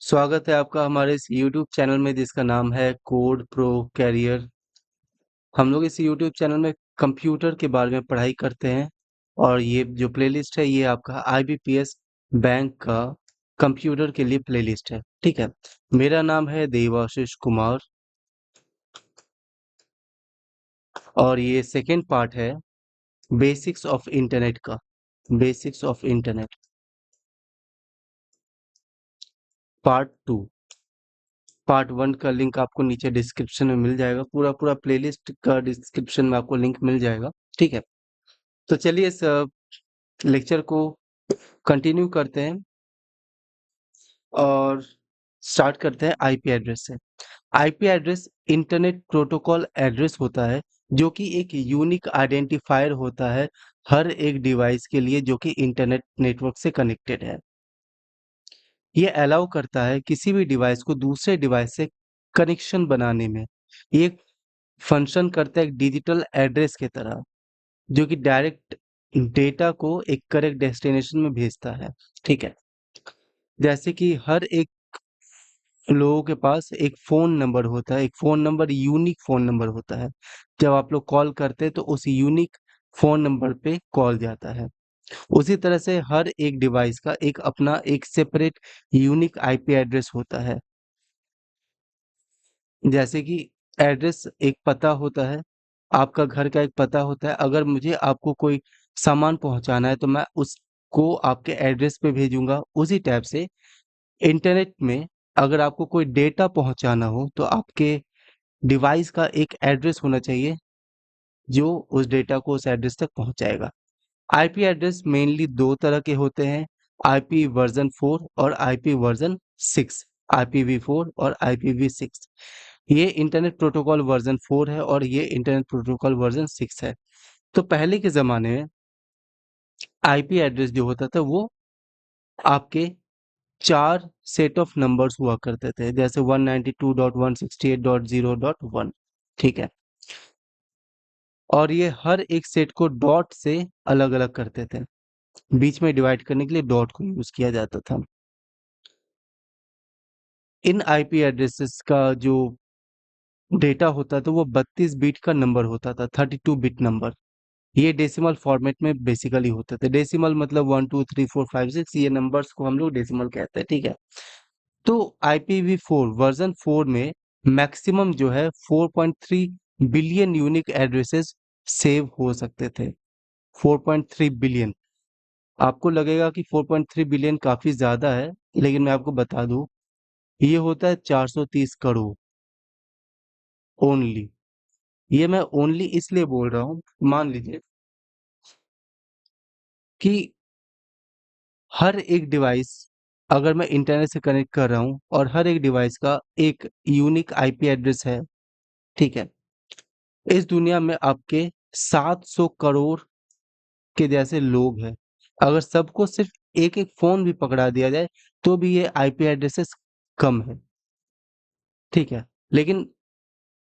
स्वागत है आपका हमारे इस YouTube चैनल में जिसका नाम है कोड प्रो कैरियर। हम लोग इस YouTube चैनल में कंप्यूटर के बारे में पढ़ाई करते हैं और ये जो प्लेलिस्ट है ये आपका IBPS बैंक का कंप्यूटर के लिए प्लेलिस्ट है। ठीक है, मेरा नाम है देवाशीष कुमार और ये सेकेंड पार्ट है बेसिक्स ऑफ इंटरनेट का। Basics of internet part 2। Part 1 का लिंक आपको नीचे डिस्क्रिप्शन में मिल जाएगा। पूरा पूरा प्लेलिस्ट का डिस्क्रिप्शन में आपको लिंक मिल जाएगा। ठीक है, तो चलिए इस लेक्चर को कंटिन्यू करते हैं और स्टार्ट करते हैं आईपी एड्रेस से। IP address internet protocol address होता है जो कि एक यूनिक आइडेंटिफायर होता है हर एक डिवाइस के लिए जो कि इंटरनेट नेटवर्क से कनेक्टेड है। ये अलाउ करता है किसी भी डिवाइस को दूसरे डिवाइस से कनेक्शन बनाने में। ये फंक्शन करता है एक डिजिटल एड्रेस के तरह जो कि डायरेक्ट डेटा को एक करेक्ट डेस्टिनेशन में भेजता है। ठीक है, जैसे कि हर एक लोगों के पास एक फोन नंबर होता है, एक phone number unique phone number होता है। जब आप लोग कॉल करते हैं तो उस यूनिक फोन नंबर पे कॉल जाता है। उसी तरह से हर एक डिवाइस का एक अपना एक सेपरेट यूनिक आईपी एड्रेस होता है। जैसे कि एड्रेस एक पता होता है, आपका घर का एक पता होता है। अगर मुझे आपको कोई सामान पहुंचाना है तो मैं उसको आपके एड्रेस पे भेजूंगा। उसी टाइप से इंटरनेट में अगर आपको कोई डेटा पहुंचाना हो तो आपके डिवाइस का एक एड्रेस होना चाहिए जो उस डेटा को उस एड्रेस तक पहुंचाएगा। आईपी एड्रेस मेनली दो तरह के होते हैं, आईपी वर्जन 4 और आईपी वर्जन 6। IPv4 और IPv6। ये इंटरनेट प्रोटोकॉल वर्जन 4 है और ये इंटरनेट प्रोटोकॉल वर्जन 6 है। तो पहले के जमाने में आईपी एड्रेस जो होता था वो आपके चार सेट ऑफ नंबर्स हुआ करते थे, जैसे 192.168.0.1। ठीक है, और ये हर एक सेट को डॉट से अलग अलग करते थे। बीच में डिवाइड करने के लिए डॉट को यूज किया जाता था। इन आईपी एड्रेसेस का जो डेटा होता था वो 32 बिट का नंबर होता था, 32 बिट नंबर। ये डेसिमल फॉर्मेट में बेसिकली होते थे। डेसिमल मतलब 1 2 3 4 5 6, ये नंबर्स को हम लोग डेसिमल कहते हैं। ठीक है, तो IPv4 वर्जन 4 में मैक्सिमम जो है 4.3 बिलियन यूनिक एड्रेसेस सेव हो सकते थे। 4.3 बिलियन। आपको लगेगा कि 4.3 बिलियन काफी ज्यादा है, लेकिन मैं आपको बता दूं ये होता है 430 करोड़ ओनली। ये मैं ओनली इसलिए बोल रहा हूँ, मान लीजिए कि हर एक डिवाइस अगर मैं इंटरनेट से कनेक्ट कर रहा हूँ और हर एक डिवाइस का एक यूनिक आईपी एड्रेस है। ठीक है, इस दुनिया में आपके 700 करोड़ के जैसे लोग हैं। अगर सबको सिर्फ एक एक फोन भी पकड़ा दिया जाए तो भी ये आईपी एड्रेसेस कम है। ठीक है, लेकिन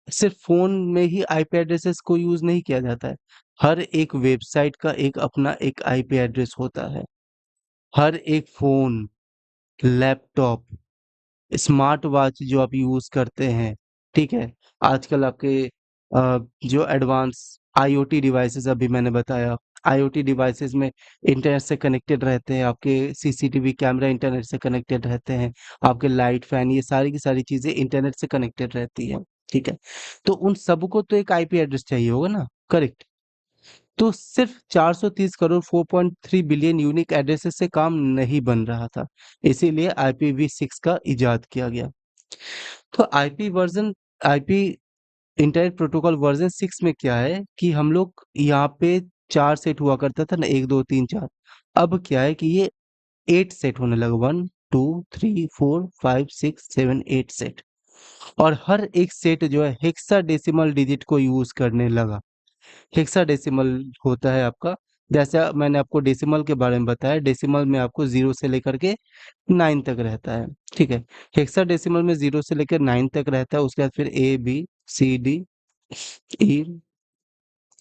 सिर्फ फोन में ही आईपी एड्रेसेस को यूज नहीं किया जाता है। हर एक वेबसाइट का एक अपना एक आईपी एड्रेस होता है। हर एक फोन, लैपटॉप, स्मार्ट वॉच जो आप यूज करते हैं। ठीक है, आजकल आपके जो एडवांस आईओटी डिवाइसेस अभी मैंने बताया, आईओटी डिवाइसेस में इंटरनेट से कनेक्टेड रहते हैं। आपके सीसीटीवी कैमरा इंटरनेट से कनेक्टेड रहते हैं। आपके लाइट फैन, ये सारी की सारी चीजें इंटरनेट से कनेक्टेड रहती है। ठीक है, तो उन सबको तो एक आईपी एड्रेस चाहिए होगा ना, करेक्ट। तो सिर्फ 430 करोड़ 4.3 बिलियन यूनिक एड्रेसेस से काम नहीं बन रहा था, इसीलिए IPv6 का इजाद किया गया। तो आईपी इंटरनेट प्रोटोकॉल वर्जन 6 में क्या है कि हम लोग यहाँ पे चार सेट हुआ करता था ना, 1 2 3 4। अब क्या है कि ये 8 सेट होने लगा, 1 2 3 4 5 6 7 8 सेट। और हर एक सेट जो है हेक्साडेसिमल डिजिट को यूज करने लगा। हेक्साडेसिमल होता है आपका, जैसे मैंने आपको डेसिमल के बारे में बताया, डेसिमल में आपको 0 से लेकर के 9 तक रहता है। ठीक है, हेक्साडेसिमल में 0 से लेकर 9 तक रहता है। उसके बाद फिर A B C D E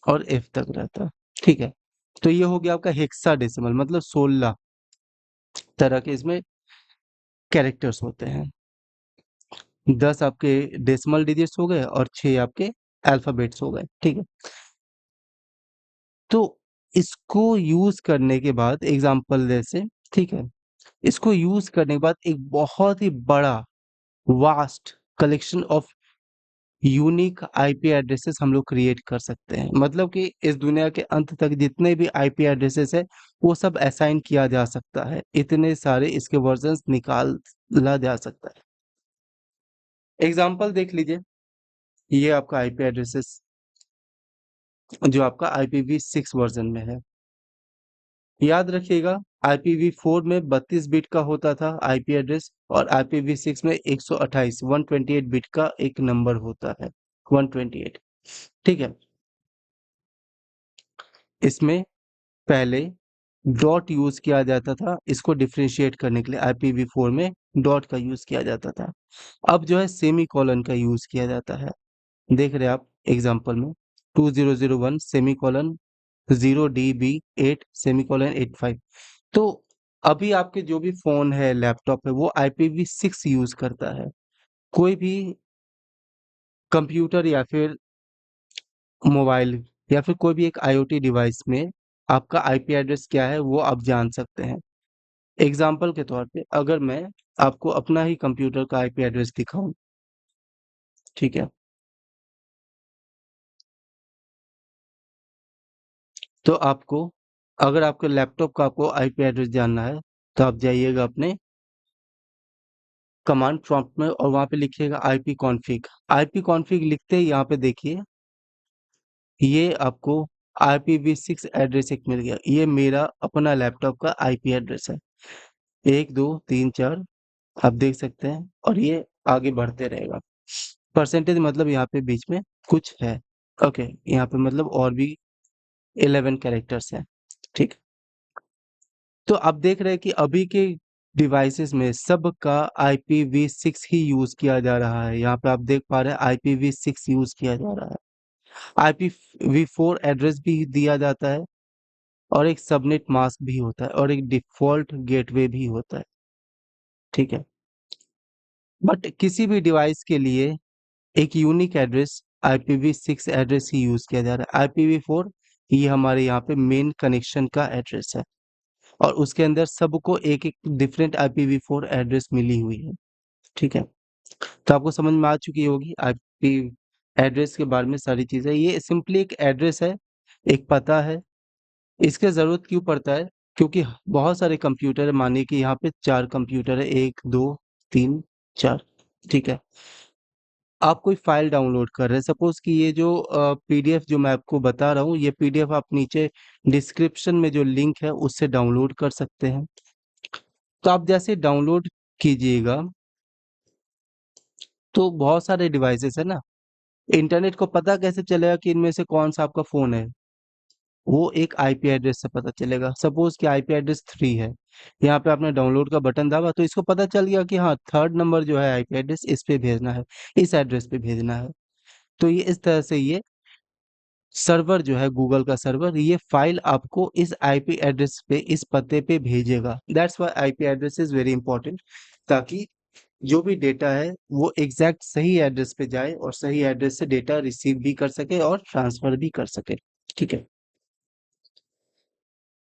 और F तक रहता है। ठीक है, तो ये हो गया आपका हेक्साडेसिमल, मतलब 16 तरह के इसमें कैरेक्टर्स होते हैं। 10 आपके डेसिमल डिजिट्स हो गए और 6 आपके अल्फाबेट्स हो गए, ठीक है। तो इसको यूज करने के बाद एग्जांपल जैसे, ठीक है, इसको यूज करने के बाद एक बहुत ही बड़ा vast collection of unique IP addresses हम लोग क्रिएट कर सकते हैं। मतलब कि इस दुनिया के अंत तक जितने भी आईपी एड्रेसेस है वो सब असाइन किया जा सकता है, इतने सारे इसके वर्जन्स निकाला जा सकता है। एग्जांपल देख लीजिए, ये आपका आईपी एड्रेसेस जो आपका IPv6 वर्जन में है। याद रखिएगा, IPv4 में 32 बिट का होता था आईपी एड्रेस और IPv6 में 128 128 बिट का एक नंबर होता है, 128, ठीक है। इसमें पहले डॉट यूज किया जाता था, इसको डिफरेंशिएट करने के लिए IPv4 में डॉट का यूज किया जाता था। अब जो है सेमी कॉलन का यूज किया जाता है। देख रहे हैं आप एग्जांपल में 2001 semi colon 0DB8 semi colon 85। तो अभी आपके जो भी फोन है, लैपटॉप है, वो IPv6 यूज करता है। कोई भी कंप्यूटर या फिर मोबाइल या फिर कोई भी एक IoT डिवाइस में आपका आईपी एड्रेस क्या है वो आप जान सकते हैं। एग्जाम्पल के तौर पे अगर मैं आपको अपना ही कंप्यूटर का आईपी एड्रेस दिखाऊं, ठीक है, तो आपको, अगर आपके लैपटॉप का आपको आईपी एड्रेस जानना है तो आप जाइएगा अपने कमांड प्रॉम्प्ट में और वहां पे लिखिएगा IP कॉन्फ़िग लिखते ही यहाँ पे देखिए ये आपको IPv6 एड्रेस एक मिल गया। ये मेरा अपना लैपटॉप का आईपी एड्रेस है, 1 2 3 4, आप देख सकते हैं, और ये आगे बढ़ते रहेगा। परसेंटेज मतलब यहाँ पे बीच में कुछ है, ओके, यहाँ पे मतलब और भी 11 कैरेक्टर्स हैं, ठीक। तो आप देख रहे हैं कि अभी के डिवाइसेस में सबका IPv6 ही यूज किया जा रहा है। यहाँ पे आप देख पा रहे हैं IPv6 यूज किया जा रहा है। IPv4 एड्रेस भी दिया जाता है और एक सबनेट मास्क भी होता है और एक डिफॉल्ट गेटवे भी होता है, ठीक है। बट किसी भी डिवाइस के लिए एक यूनिक एड्रेस IPv6 एड्रेस ही यूज किया जा रहा है। IPv4 ये हमारे यहाँ पे मेन कनेक्शन का एड्रेस है और उसके अंदर सबको एक एक डिफरेंट IPv4 एड्रेस मिली हुई है, ठीक है। तो आपको समझ में आ चुकी होगी आईपी एड्रेस के बारे में सारी चीजें। ये सिंपली एक एड्रेस है, एक पता है। इसके जरूरत क्यों पड़ता है? क्योंकि बहुत सारे कंप्यूटर है, मानिए कि यहाँ पे 4 कंप्यूटर है, 1 2 3 4, ठीक है। आप कोई फाइल डाउनलोड कर रहे हैं, सपोज कि ये जो पीडीएफ जो मैं आपको बता रहा हूँ, ये पीडीएफ आप नीचे डिस्क्रिप्शन में जो लिंक है उससे डाउनलोड कर सकते हैं। तो आप जैसे डाउनलोड कीजिएगा तो बहुत सारे डिवाइसेस है ना, इंटरनेट को पता कैसे चलेगा कि इनमें से कौन सा आपका फोन है? वो एक आईपी एड्रेस से पता चलेगा। सपोज कि आईपी एड्रेस 3 है, यहाँ पे आपने डाउनलोड का बटन दबा तो इसको पता चल गया कि हाँ, थर्ड नंबर जो है आईपी एड्रेस इस पे भेजना है, इस एड्रेस पे भेजना है। तो ये इस तरह से ये सर्वर जो है, गूगल का सर्वर, ये फाइल आपको इस आईपी एड्रेस पे, इस पते पे भेजेगा। That's why IP address is very important, ताकि जो भी डेटा है वो एग्जैक्ट सही एड्रेस पे जाए और सही एड्रेस से डेटा रिसीव भी कर सके और ट्रांसफर भी कर सके, ठीक है।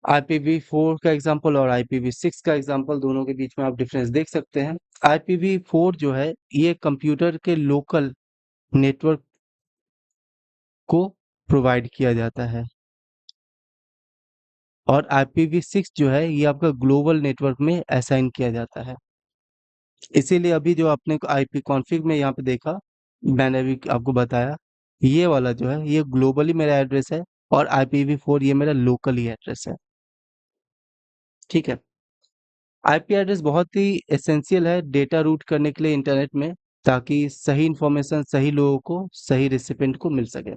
IPv4 का एग्जांपल और IPv6 का एग्जांपल, दोनों के बीच में आप डिफरेंस देख सकते हैं। IPv4 जो है ये कंप्यूटर के लोकल नेटवर्क को प्रोवाइड किया जाता है और IPv6 जो है ये आपका ग्लोबल नेटवर्क में असाइन किया जाता है। इसीलिए अभी जो आपने आईपी कॉन्फ़िग में यहाँ पे देखा, मैंने अभी आपको बताया, ये वाला जो है ये ग्लोबली मेरा एड्रेस है और IPv4 ये मेरा लोकली एड्रेस है, ठीक है। आईपी एड्रेस बहुत ही एसेंशियल है डेटा रूट करने के लिए इंटरनेट में, ताकि सही इंफॉर्मेशन सही लोगों को, सही रेसिपिएंट को मिल सके।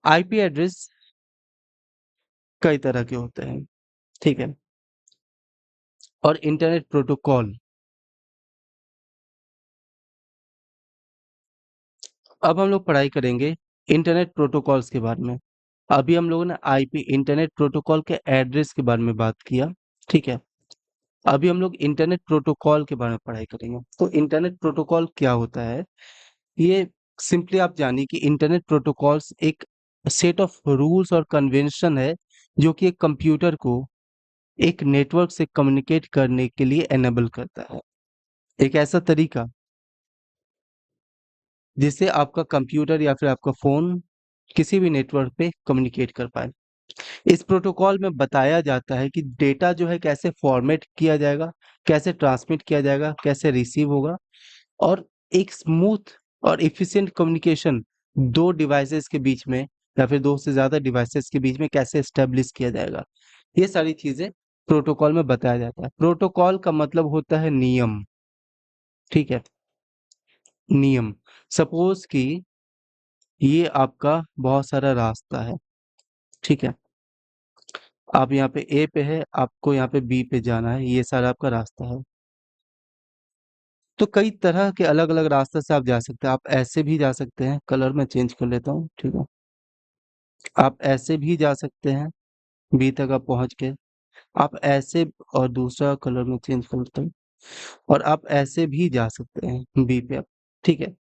आईपी एड्रेस कई तरह के होते हैं, ठीक है, और इंटरनेट प्रोटोकॉल, अब हम लोग पढ़ाई करेंगे इंटरनेट प्रोटोकॉल्स के बारे में। अभी हम लोगों ने आईपी इंटरनेट प्रोटोकॉल के एड्रेस के बारे में बात किया, ठीक है। अभी हम लोग इंटरनेट प्रोटोकॉल के बारे में पढ़ाई करेंगे। तो इंटरनेट प्रोटोकॉल क्या होता है? ये सिंपली आप जानिए कि इंटरनेट प्रोटोकॉल्स एक सेट ऑफ रूल्स और कन्वेंशन है जो कि एक कंप्यूटर को एक नेटवर्क से कम्युनिकेट करने के लिए एनेबल करता है। एक ऐसा तरीका जिससे आपका कंप्यूटर या फिर आपका फोन किसी भी नेटवर्क पे कम्युनिकेट कर पाए। इस प्रोटोकॉल में बताया जाता है कि डेटा जो है कैसे फॉर्मेट किया जाएगा, कैसे ट्रांसमिट किया जाएगा, कैसे रिसीव होगा, और एक स्मूथ और एफिशिएंट कम्युनिकेशन दो डिवाइसेस के बीच में या फिर दो से ज्यादा डिवाइसेस के बीच में कैसे एस्टेब्लिश किया जाएगा। ये सारी चीजें प्रोटोकॉल में बताया जाता है। प्रोटोकॉल का मतलब होता है नियम। ठीक है, नियम। सपोज कि ये आपका बहुत सारा रास्ता है। ठीक है, आप यहाँ पे ए पे है, आपको यहाँ पे बी पे जाना है, ये सारा आपका रास्ता है। तो कई तरह के अलग अलग रास्ते से आप जा सकते हैं। आप ऐसे भी जा सकते हैं, कलर में चेंज कर लेता हूँ। ठीक है, आप ऐसे भी जा सकते हैं, बी तक आप पहुंच के। आप ऐसे, और दूसरा कलर में चेंज कर लेता हूँ, और आप ऐसे भी जा सकते हैं बी पे आप। ठीक है,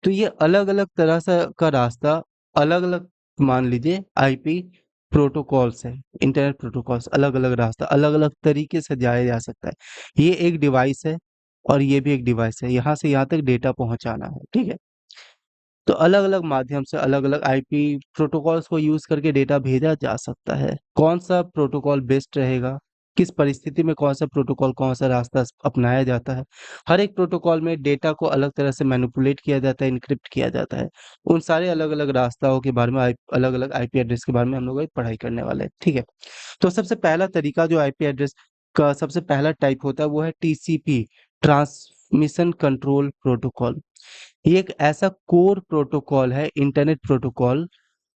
तो ये अलग अलग तरह से का रास्ता, अलग अलग, मान लीजिए आईपी प्रोटोकॉल्स है, इंटरनेट प्रोटोकॉल्स, अलग अलग रास्ता अलग अलग तरीके से जाया जा सकता है। ये एक डिवाइस है और ये भी एक डिवाइस है, यहाँ से यहाँ तक डेटा पहुंचाना है। ठीक है, तो अलग अलग माध्यम से अलग अलग आईपी प्रोटोकॉल्स को यूज करके डेटा भेजा जा सकता है। कौन सा प्रोटोकॉल बेस्ट रहेगा, किस परिस्थिति में कौन सा प्रोटोकॉल, कौन सा रास्ता अपनाया जाता है, हर एक प्रोटोकॉल में डेटा को अलग तरह से मैनिपुलेट किया जाता है, इनक्रिप्ट किया जाता है। उन सारे अलग अलग रास्ताओं के बारे में, अलग अलग आईपी एड्रेस के बारे में हम लोग पढ़ाई करने वाले हैं। ठीक है, तो सबसे पहला तरीका जो आईपी एड्रेस का सबसे पहला टाइप होता है वो है टीसीपी, ट्रांसमिशन कंट्रोल प्रोटोकॉल। ये एक ऐसा कोर प्रोटोकॉल है, इंटरनेट प्रोटोकॉल,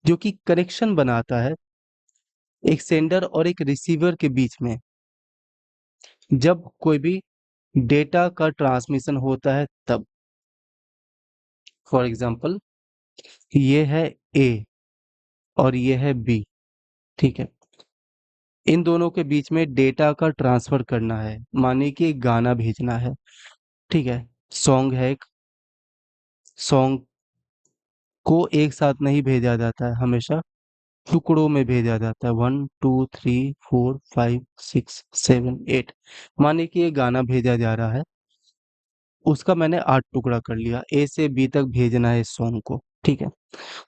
जो कि कनेक्शन बनाता है एक सेंडर और एक रिसीवर के बीच में जब कोई भी डेटा का ट्रांसमिशन होता है तब। फॉर एग्जांपल, ये है ए और ये है बी। ठीक है, इन दोनों के बीच में डेटा का ट्रांसफर करना है, मानिए कि एक गाना भेजना है। ठीक है, सॉन्ग है एक, सॉन्ग को एक साथ नहीं भेजा जाता है, हमेशा टुकड़ों में भेजा जाता है। 1 2 3 4 5 6 7 8। माने कि ये गाना भेजा जा रहा है, उसका मैंने 8 टुकड़ा कर लिया, ए से बी तक भेजना है इस सॉन्ग को। ठीक है,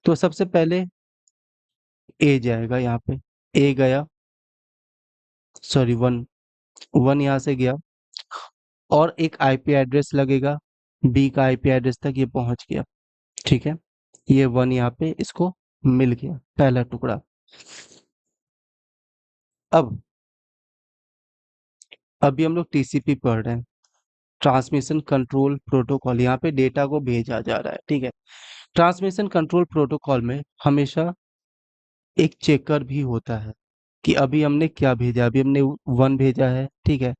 तो सबसे पहले ए जाएगा यहाँ पे, ए गया, सॉरी वन, वन यहाँ से गया, और एक आईपी एड्रेस लगेगा, बी का आईपी एड्रेस तक ये पहुंच गया। ठीक है, ये वन यहाँ पे इसको मिल गया, पहला टुकड़ा। अब अभी हम लोग टीसीपी पढ़ रहे हैं, ट्रांसमिशन कंट्रोल प्रोटोकॉल। यहाँ पे डेटा को भेजा जा रहा है। ठीक है, ट्रांसमिशन कंट्रोल प्रोटोकॉल में हमेशा एक चेकर भी होता है कि अभी हमने क्या भेजा। अभी हमने वन भेजा है। ठीक है,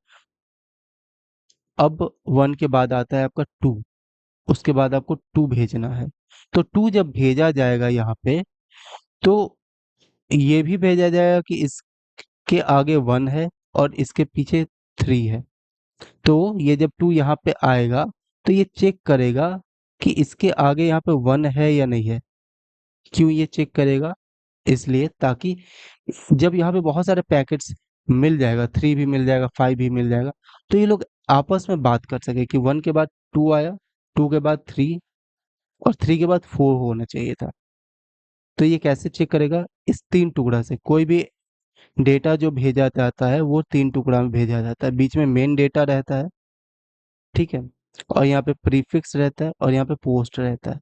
अब वन के बाद आता है आपका टू, उसके बाद आपको टू भेजना है। तो टू जब भेजा जाएगा यहाँ पे, तो ये भी भेजा जाएगा कि इसके आगे वन है और इसके पीछे थ्री है। तो ये जब टू यहाँ पे आएगा तो ये चेक करेगा कि इसके आगे यहाँ पे वन है या नहीं है। क्यों ये चेक करेगा? इसलिए ताकि जब यहाँ पे बहुत सारे पैकेट्स मिल जाएगा, थ्री भी मिल जाएगा, फाइव भी मिल जाएगा, तो ये लोग आपस में बात कर सके कि वन के बाद टू आया, टू के बाद थ्री, और थ्री के बाद फोर होना चाहिए था। तो ये कैसे चेक करेगा? इस तीन टुकड़ा से। कोई भी डेटा जो भेजा जाता है वो तीन टुकड़ा में भेजा जाता है। बीच में मेन डेटा रहता है, ठीक है, और यहाँ पे प्रीफिक्स रहता है और यहाँ पे पोस्ट रहता है।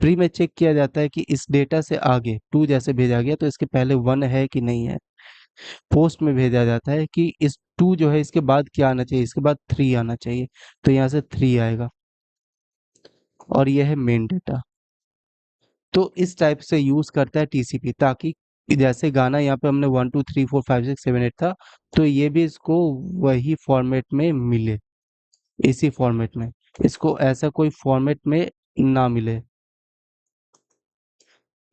प्री में चेक किया जाता है कि इस डेटा से आगे टू जैसे भेजा गया तो इसके पहले वन है कि नहीं है। पोस्ट में भेजा जाता है कि इस टू जो है इसके बाद क्या आना चाहिए, इसके बाद थ्री आना चाहिए, तो यहाँ से थ्री आएगा, और यह है मेन डेटा। तो इस टाइप से यूज करता है टीसीपी, ताकि जैसे गाना यहाँ पे हमने 1 2 3 4 5 6 7 8 था, तो ये भी इसको वही फॉर्मेट में मिले, इसी फॉर्मेट में, इसको ऐसा कोई फॉर्मेट में ना मिले।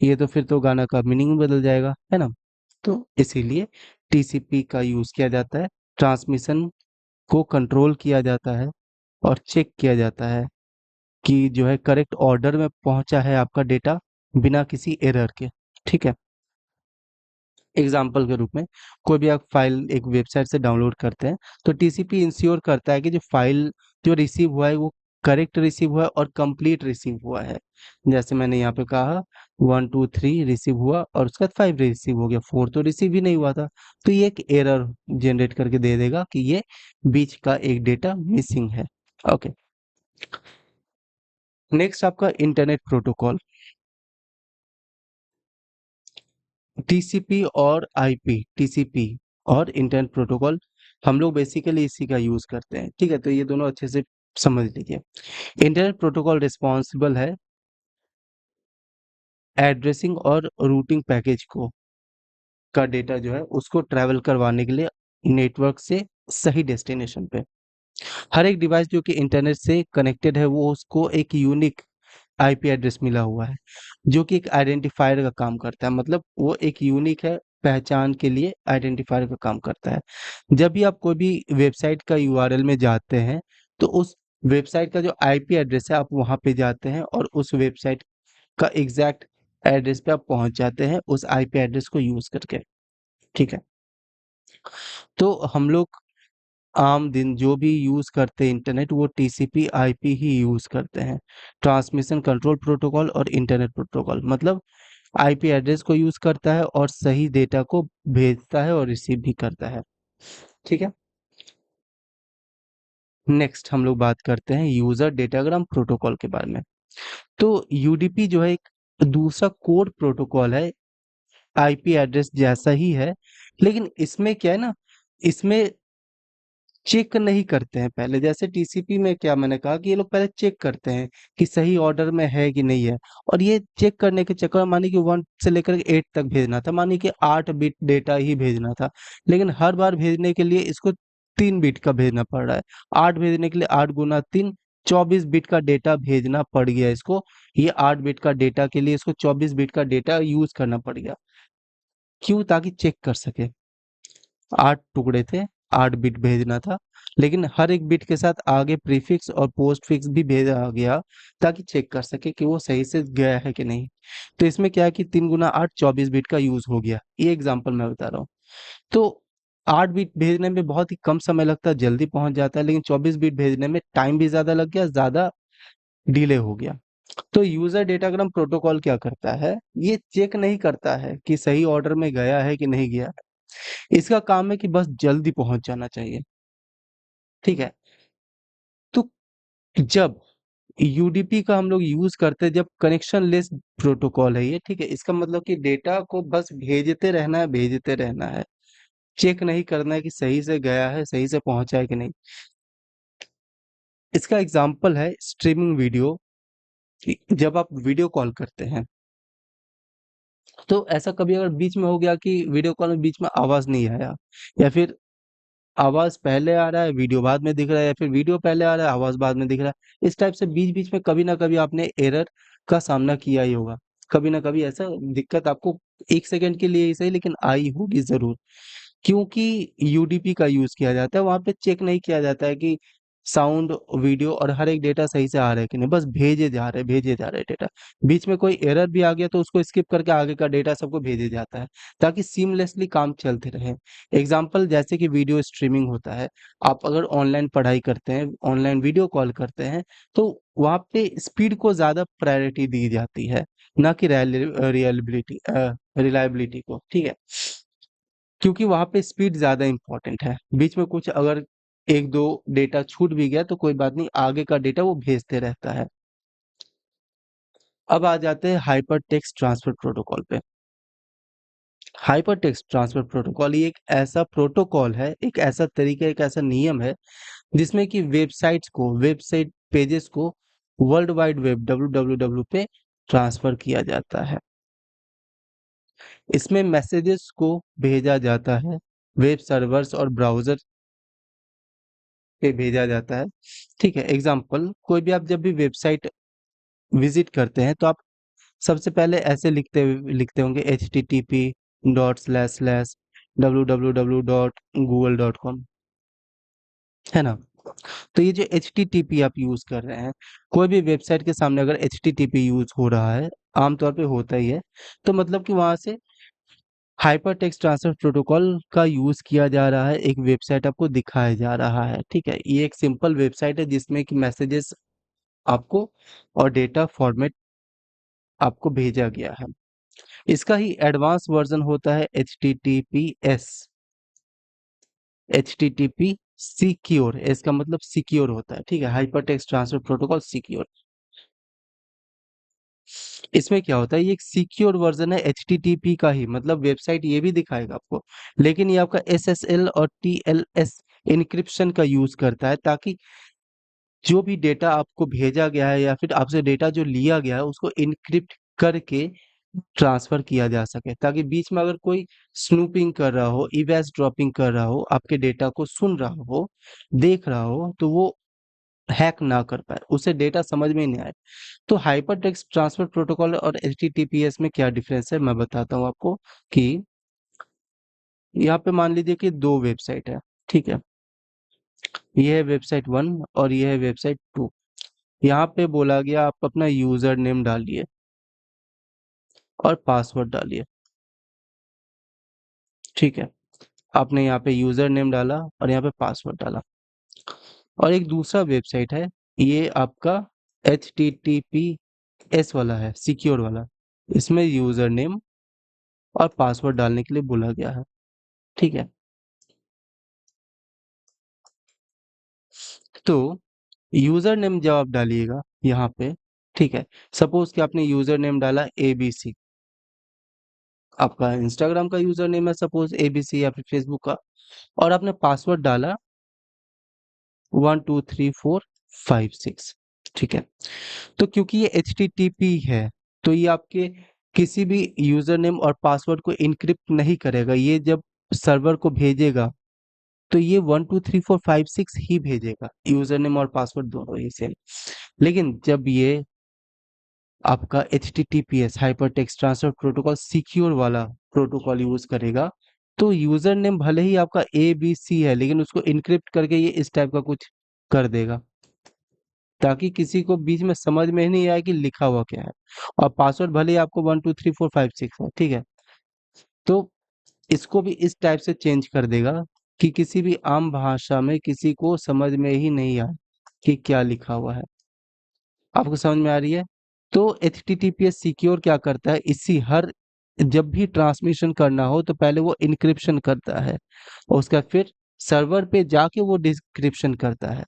ये तो फिर तो गाना का मीनिंग बदल जाएगा, है ना। तो इसीलिए टीसीपी का यूज किया जाता है ट्रांसमिशन को कंट्रोल किया जाता है और चेक किया जाता है कि जो है करेक्ट ऑर्डर में पहुंचा है आपका डेटा बिना किसी एरर के। ठीक है, एग्जाम्पल के रूप में कोई भी आप फाइल एक वेबसाइट से डाउनलोड करते हैं तो टीसीपी इंश्योर करता है कि जो फाइल जो रिसीव हुआ है वो करेक्ट रिसीव हुआ है और कंप्लीट रिसीव हुआ है। जैसे मैंने यहाँ पे कहा 1 2 3 रिसीव हुआ और उसके बाद 5 रिसीव हो गया, 4 तो रिसीव ही नहीं हुआ था, तो ये एक एरर जनरेट करके दे देगा कि ये बीच का एक डेटा मिसिंग है। ओके, नेक्स्ट आपका इंटरनेट प्रोटोकॉल, टीसीपी और आईपी, टीसीपी और इंटरनेट प्रोटोकॉल हम लोग बेसिकली इसी का यूज करते हैं। ठीक है, तो ये दोनों अच्छे से समझ लीजिए। इंटरनेट प्रोटोकॉल रिस्पॉन्सिबल है एड्रेसिंग और रूटिंग पैकेज को का डेटा जो है उसको ट्रैवल करवाने के लिए नेटवर्क से सही डेस्टिनेशन पे। हर एक डिवाइस जो कि इंटरनेट से कनेक्टेड है वो उसको एक यूनिक आईपी एड्रेस मिला हुआ है जो कि एक आइडेंटिफायर का काम करता है, मतलब वो एक यूनिक है, पहचान के लिए आइडेंटिफायर का काम करता है। जब भी आप कोई भी वेबसाइट का यूआरएल में जाते हैं तो उस वेबसाइट का जो आईपी एड्रेस है आप वहां पे जाते हैं और उस वेबसाइट का एग्जैक्ट एड्रेस पे आप पहुंच जाते हैं उस आईपी एड्रेस को यूज करके। ठीक है, तो हम लोग आम दिन जो भी यूज करते हैं इंटरनेट वो टीसीपी आईपी ही यूज करते हैं, ट्रांसमिशन कंट्रोल प्रोटोकॉल और इंटरनेट प्रोटोकॉल, मतलब आईपी एड्रेस को यूज करता है और सही डेटा को भेजता है और रिसीव भी करता है। ठीक है, नेक्स्ट हम लोग बात करते हैं यूजर डेटाग्राम प्रोटोकॉल के बारे में। तो यूडीपी जो है एक दूसरा कोड प्रोटोकॉल है, आईपी एड्रेस जैसा ही है, लेकिन इसमें क्या है ना, इसमें चेक नहीं करते हैं पहले। जैसे टीसीपी में क्या मैंने कहा कि ये लोग पहले चेक करते हैं कि सही ऑर्डर में है कि नहीं है, और ये चेक करने के चक्कर में मानिए कि 1 से लेकर 8 तक भेजना था, मानिए कि 8 बिट डेटा ही भेजना था, लेकिन हर बार भेजने के लिए इसको 3 बिट का भेजना पड़ रहा है। 8 भेजने के लिए 8 × 3 24 बिट का डेटा भेजना पड़ गया इसको। ये 8 बिट का डेटा के लिए इसको 24 बिट का डेटा यूज करना पड़ गया। क्यों? ताकि चेक कर सके। 8 टुकड़े थे, 8 बिट भेजना था, लेकिन हर एक बिट के साथ आगे प्रीफिक्स और पोस्टफिक्स भी भेजा गया ताकि चेक कर सके कि वो सही से गया है कि नहीं। तो इसमें क्या है कि 3 × 8 24 बिट का यूज हो गया, ये एग्जाम्पल मैं बता रहा हूँ। तो 8 बिट भेजने में बहुत ही कम समय लगता है, जल्दी पहुंच जाता है, लेकिन 24 बिट भेजने में टाइम भी ज्यादा लग गया, ज्यादा डिले हो गया। तो यूजर डेटाग्राम प्रोटोकॉल क्या करता है, ये चेक नहीं करता है कि सही ऑर्डर में गया है कि नहीं गया है। इसका काम है कि बस जल्दी पहुंच जाना चाहिए। ठीक है, तो जब यूडीपी का हम लोग यूज करते हैं, जब कनेक्शन लेस प्रोटोकॉल है ये, ठीक है, इसका मतलब कि डेटा को बस भेजते रहना है, भेजते रहना है, चेक नहीं करना है कि सही से गया है, सही से पहुंचा है कि नहीं। इसका एग्जांपल है स्ट्रीमिंग वीडियो। जब आप वीडियो कॉल करते हैं तो ऐसा कभी अगर बीच में हो गया कि वीडियो कॉल में बीच में आवाज नहीं आया, या फिर आवाज पहले आ रहा है वीडियो बाद में दिख रहा है, या फिर वीडियो पहले आ रहा है आवाज बाद में दिख रहा है, इस टाइप से बीच बीच में कभी ना कभी आपने एरर का सामना किया ही होगा। कभी ना कभी ऐसा दिक्कत आपको 1 सेकंड के लिए ही सही लेकिन आई होगी जरूर, क्योंकि यूडीपी का यूज किया जाता है, वहां पे चेक नहीं किया जाता है कि साउंड वीडियो और हर एक डेटा सही से आ रहा है कि नहीं, बस भेजे जा रहे डेटा। बीच में कोई एरर भी आ गया तो उसको स्किप करके आगे का डेटा सबको भेजे जाता है ताकि सीमलेसली काम चलते रहे। एग्जाम्पल जैसे कि वीडियो स्ट्रीमिंग होता है, आप अगर ऑनलाइन पढ़ाई करते हैं, ऑनलाइन वीडियो कॉल करते हैं, तो वहाँ पे स्पीड को ज्यादा प्रायोरिटी दी जाती है, ना कि रियलिबिलिटी रिलायबिलिटी को। ठीक है, क्योंकि वहां पे स्पीड ज्यादा इंपॉर्टेंट है। बीच में कुछ अगर एक दो डेटा छूट भी गया तो कोई बात नहीं, आगे का डेटा वो भेजते रहता है। अब आ जाते हैं हाइपर टेक्स्ट ट्रांसफर प्रोटोकॉल पे। हाइपर टेक्स्ट ट्रांसफर प्रोटोकॉल ये एक ऐसा प्रोटोकॉल है, एक ऐसा तरीका, एक ऐसा नियम है जिसमें कि वेबसाइट पेजेस को वर्ल्ड वाइड वेब www पे ट्रांसफर किया जाता है। इसमें मैसेजेस को भेजा जाता है वेब सर्वर्स और ब्राउजर पे भेजा जाता है। ठीक है, एग्जाम्पल कोई भी आप जब भी वेबसाइट विजिट करते हैं तो आप सबसे पहले ऐसे लिखते होंगे http://www.google.com। है ना? तो ये जो एचटीटीपी आप यूज कर रहे हैं, कोई भी वेबसाइट के सामने अगर एचटीटीपी यूज हो रहा है, आमतौर पे होता ही है, तो मतलब कि वहां से हाइपर टेक्स्ट ट्रांसफर प्रोटोकॉल का यूज किया जा रहा है, एक वेबसाइट आपको दिखाया जा रहा है। ठीक है, ये एक सिंपल वेबसाइट है जिसमें कि मैसेजेस आपको और डेटा फॉर्मेट आपको भेजा गया है। इसका ही एडवांस वर्जन होता है HTTPS, HTTP सिक्योर, इसका मतलब सिक्योर होता है। ठीक है, hyper text transfer protocol secure. इसमें क्या होता है, ये एक सिक्योर वर्जन है HTTP का ही, मतलब वेबसाइट ये भी दिखाएगा आपको, लेकिन ये आपका SSL और TLS इनक्रिप्शन का यूज करता है, ताकि जो भी डेटा आपको भेजा गया है या फिर आपसे डेटा जो लिया गया है उसको इनक्रिप्ट करके ट्रांसफर किया जा सके, ताकि बीच में अगर कोई स्नूपिंग कर रहा हो, इवेस ड्रॉपिंग कर रहा हो, आपके डेटा को सुन रहा हो, देख रहा हो, तो वो हैक ना कर पाए, उसे डेटा समझ में ही नहीं आए। तो हाइपर टेक्स्ट ट्रांसफर प्रोटोकॉल और HTTPS में क्या डिफरेंस है, मैं बताता हूँ आपको। कि यहाँ पे मान लीजिए कि दो वेबसाइट है। ठीक है, ये है वेबसाइट 1 और ये है वेबसाइट 2। यहाँ पे बोला गया आप अपना यूजर नेम डालिए और पासवर्ड डालिए। ठीक है, आपने यहाँ पे यूजर नेम डाला और यहाँ पे पासवर्ड डाला। और एक दूसरा वेबसाइट है, ये आपका HTTPS वाला है, सिक्योर वाला। इसमें यूजर नेम और पासवर्ड डालने के लिए बोला गया है। ठीक है, तो यूजर नेम जब आप डालिएगा यहाँ पे, ठीक है, सपोज कि आपने यूजर नेम डाला ABC, आपका इंस्टाग्राम का यूजर नेम है सपोज ABC या फिर फेसबुक का, और आपने पासवर्ड डाला 123456। ठीक है, तो क्योंकि ये HTTP है, तो ये आपके किसी भी यूजर नेम और पासवर्ड को इनक्रिप्ट नहीं करेगा। ये जब सर्वर को भेजेगा तो ये 123456 ही भेजेगा, यूजर नेम और पासवर्ड दोनों ही सेम। लेकिन जब ये आपका HTTPS hyper text transfer protocol secure वाला प्रोटोकॉल यूज करेगा, तो यूजर नेम भले ही आपका ABC है, लेकिन उसको इनक्रिप्ट करके ये इस टाइप का कुछ कर देगा, ताकि किसी को बीच में समझ में ही नहीं आए कि लिखा हुआ क्या है। और पासवर्ड भले ही आपको 123456 है। ठीक है, तो इसको भी इस टाइप से चेंज कर देगा कि किसी भी आम भाषा में किसी को समझ में ही नहीं आए कि क्या लिखा हुआ है। आपको समझ में आ रही है? तो HTTPS सिक्योर क्या करता है, इसी हर जब भी ट्रांसमिशन करना हो तो पहले वो इनक्रिप्शन करता है और उसका फिर सर्वर पे जाके वो डिस्क्रिप्शन करता है,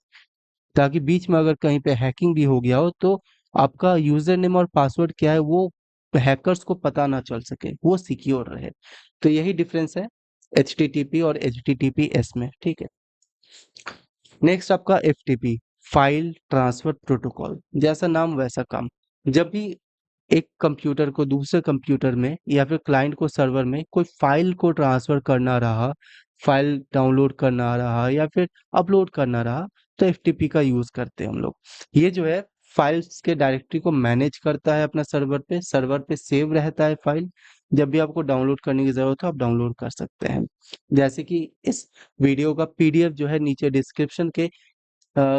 ताकि बीच में अगर कहीं पे हैकिंग भी हो गया हो तो आपका यूजर नेम और पासवर्ड क्या है वो हैकर्स को पता ना चल सके, वो सिक्योर रहे। तो यही डिफरेंस है HTTP और HTTPS में। ठीक है, नेक्स्ट आपका FTP, फाइल ट्रांसफर प्रोटोकॉल। जैसा नाम वैसा काम। जब भी एक कंप्यूटर को दूसरे कंप्यूटर में या फिर क्लाइंट को सर्वर में कोई फाइल को ट्रांसफर करना रहा, फाइल डाउनलोड करना रहा या फिर अपलोड करना रहा, तो FTP का यूज करते हैं हम लोग। ये जो है फाइल्स के डायरेक्टरी को मैनेज करता है अपना सर्वर पे सेव रहता है फाइल। जब भी आपको डाउनलोड करने की जरूरत हो आप डाउनलोड कर सकते हैं। जैसे कि इस वीडियो का PDF जो है नीचे डिस्क्रिप्शन के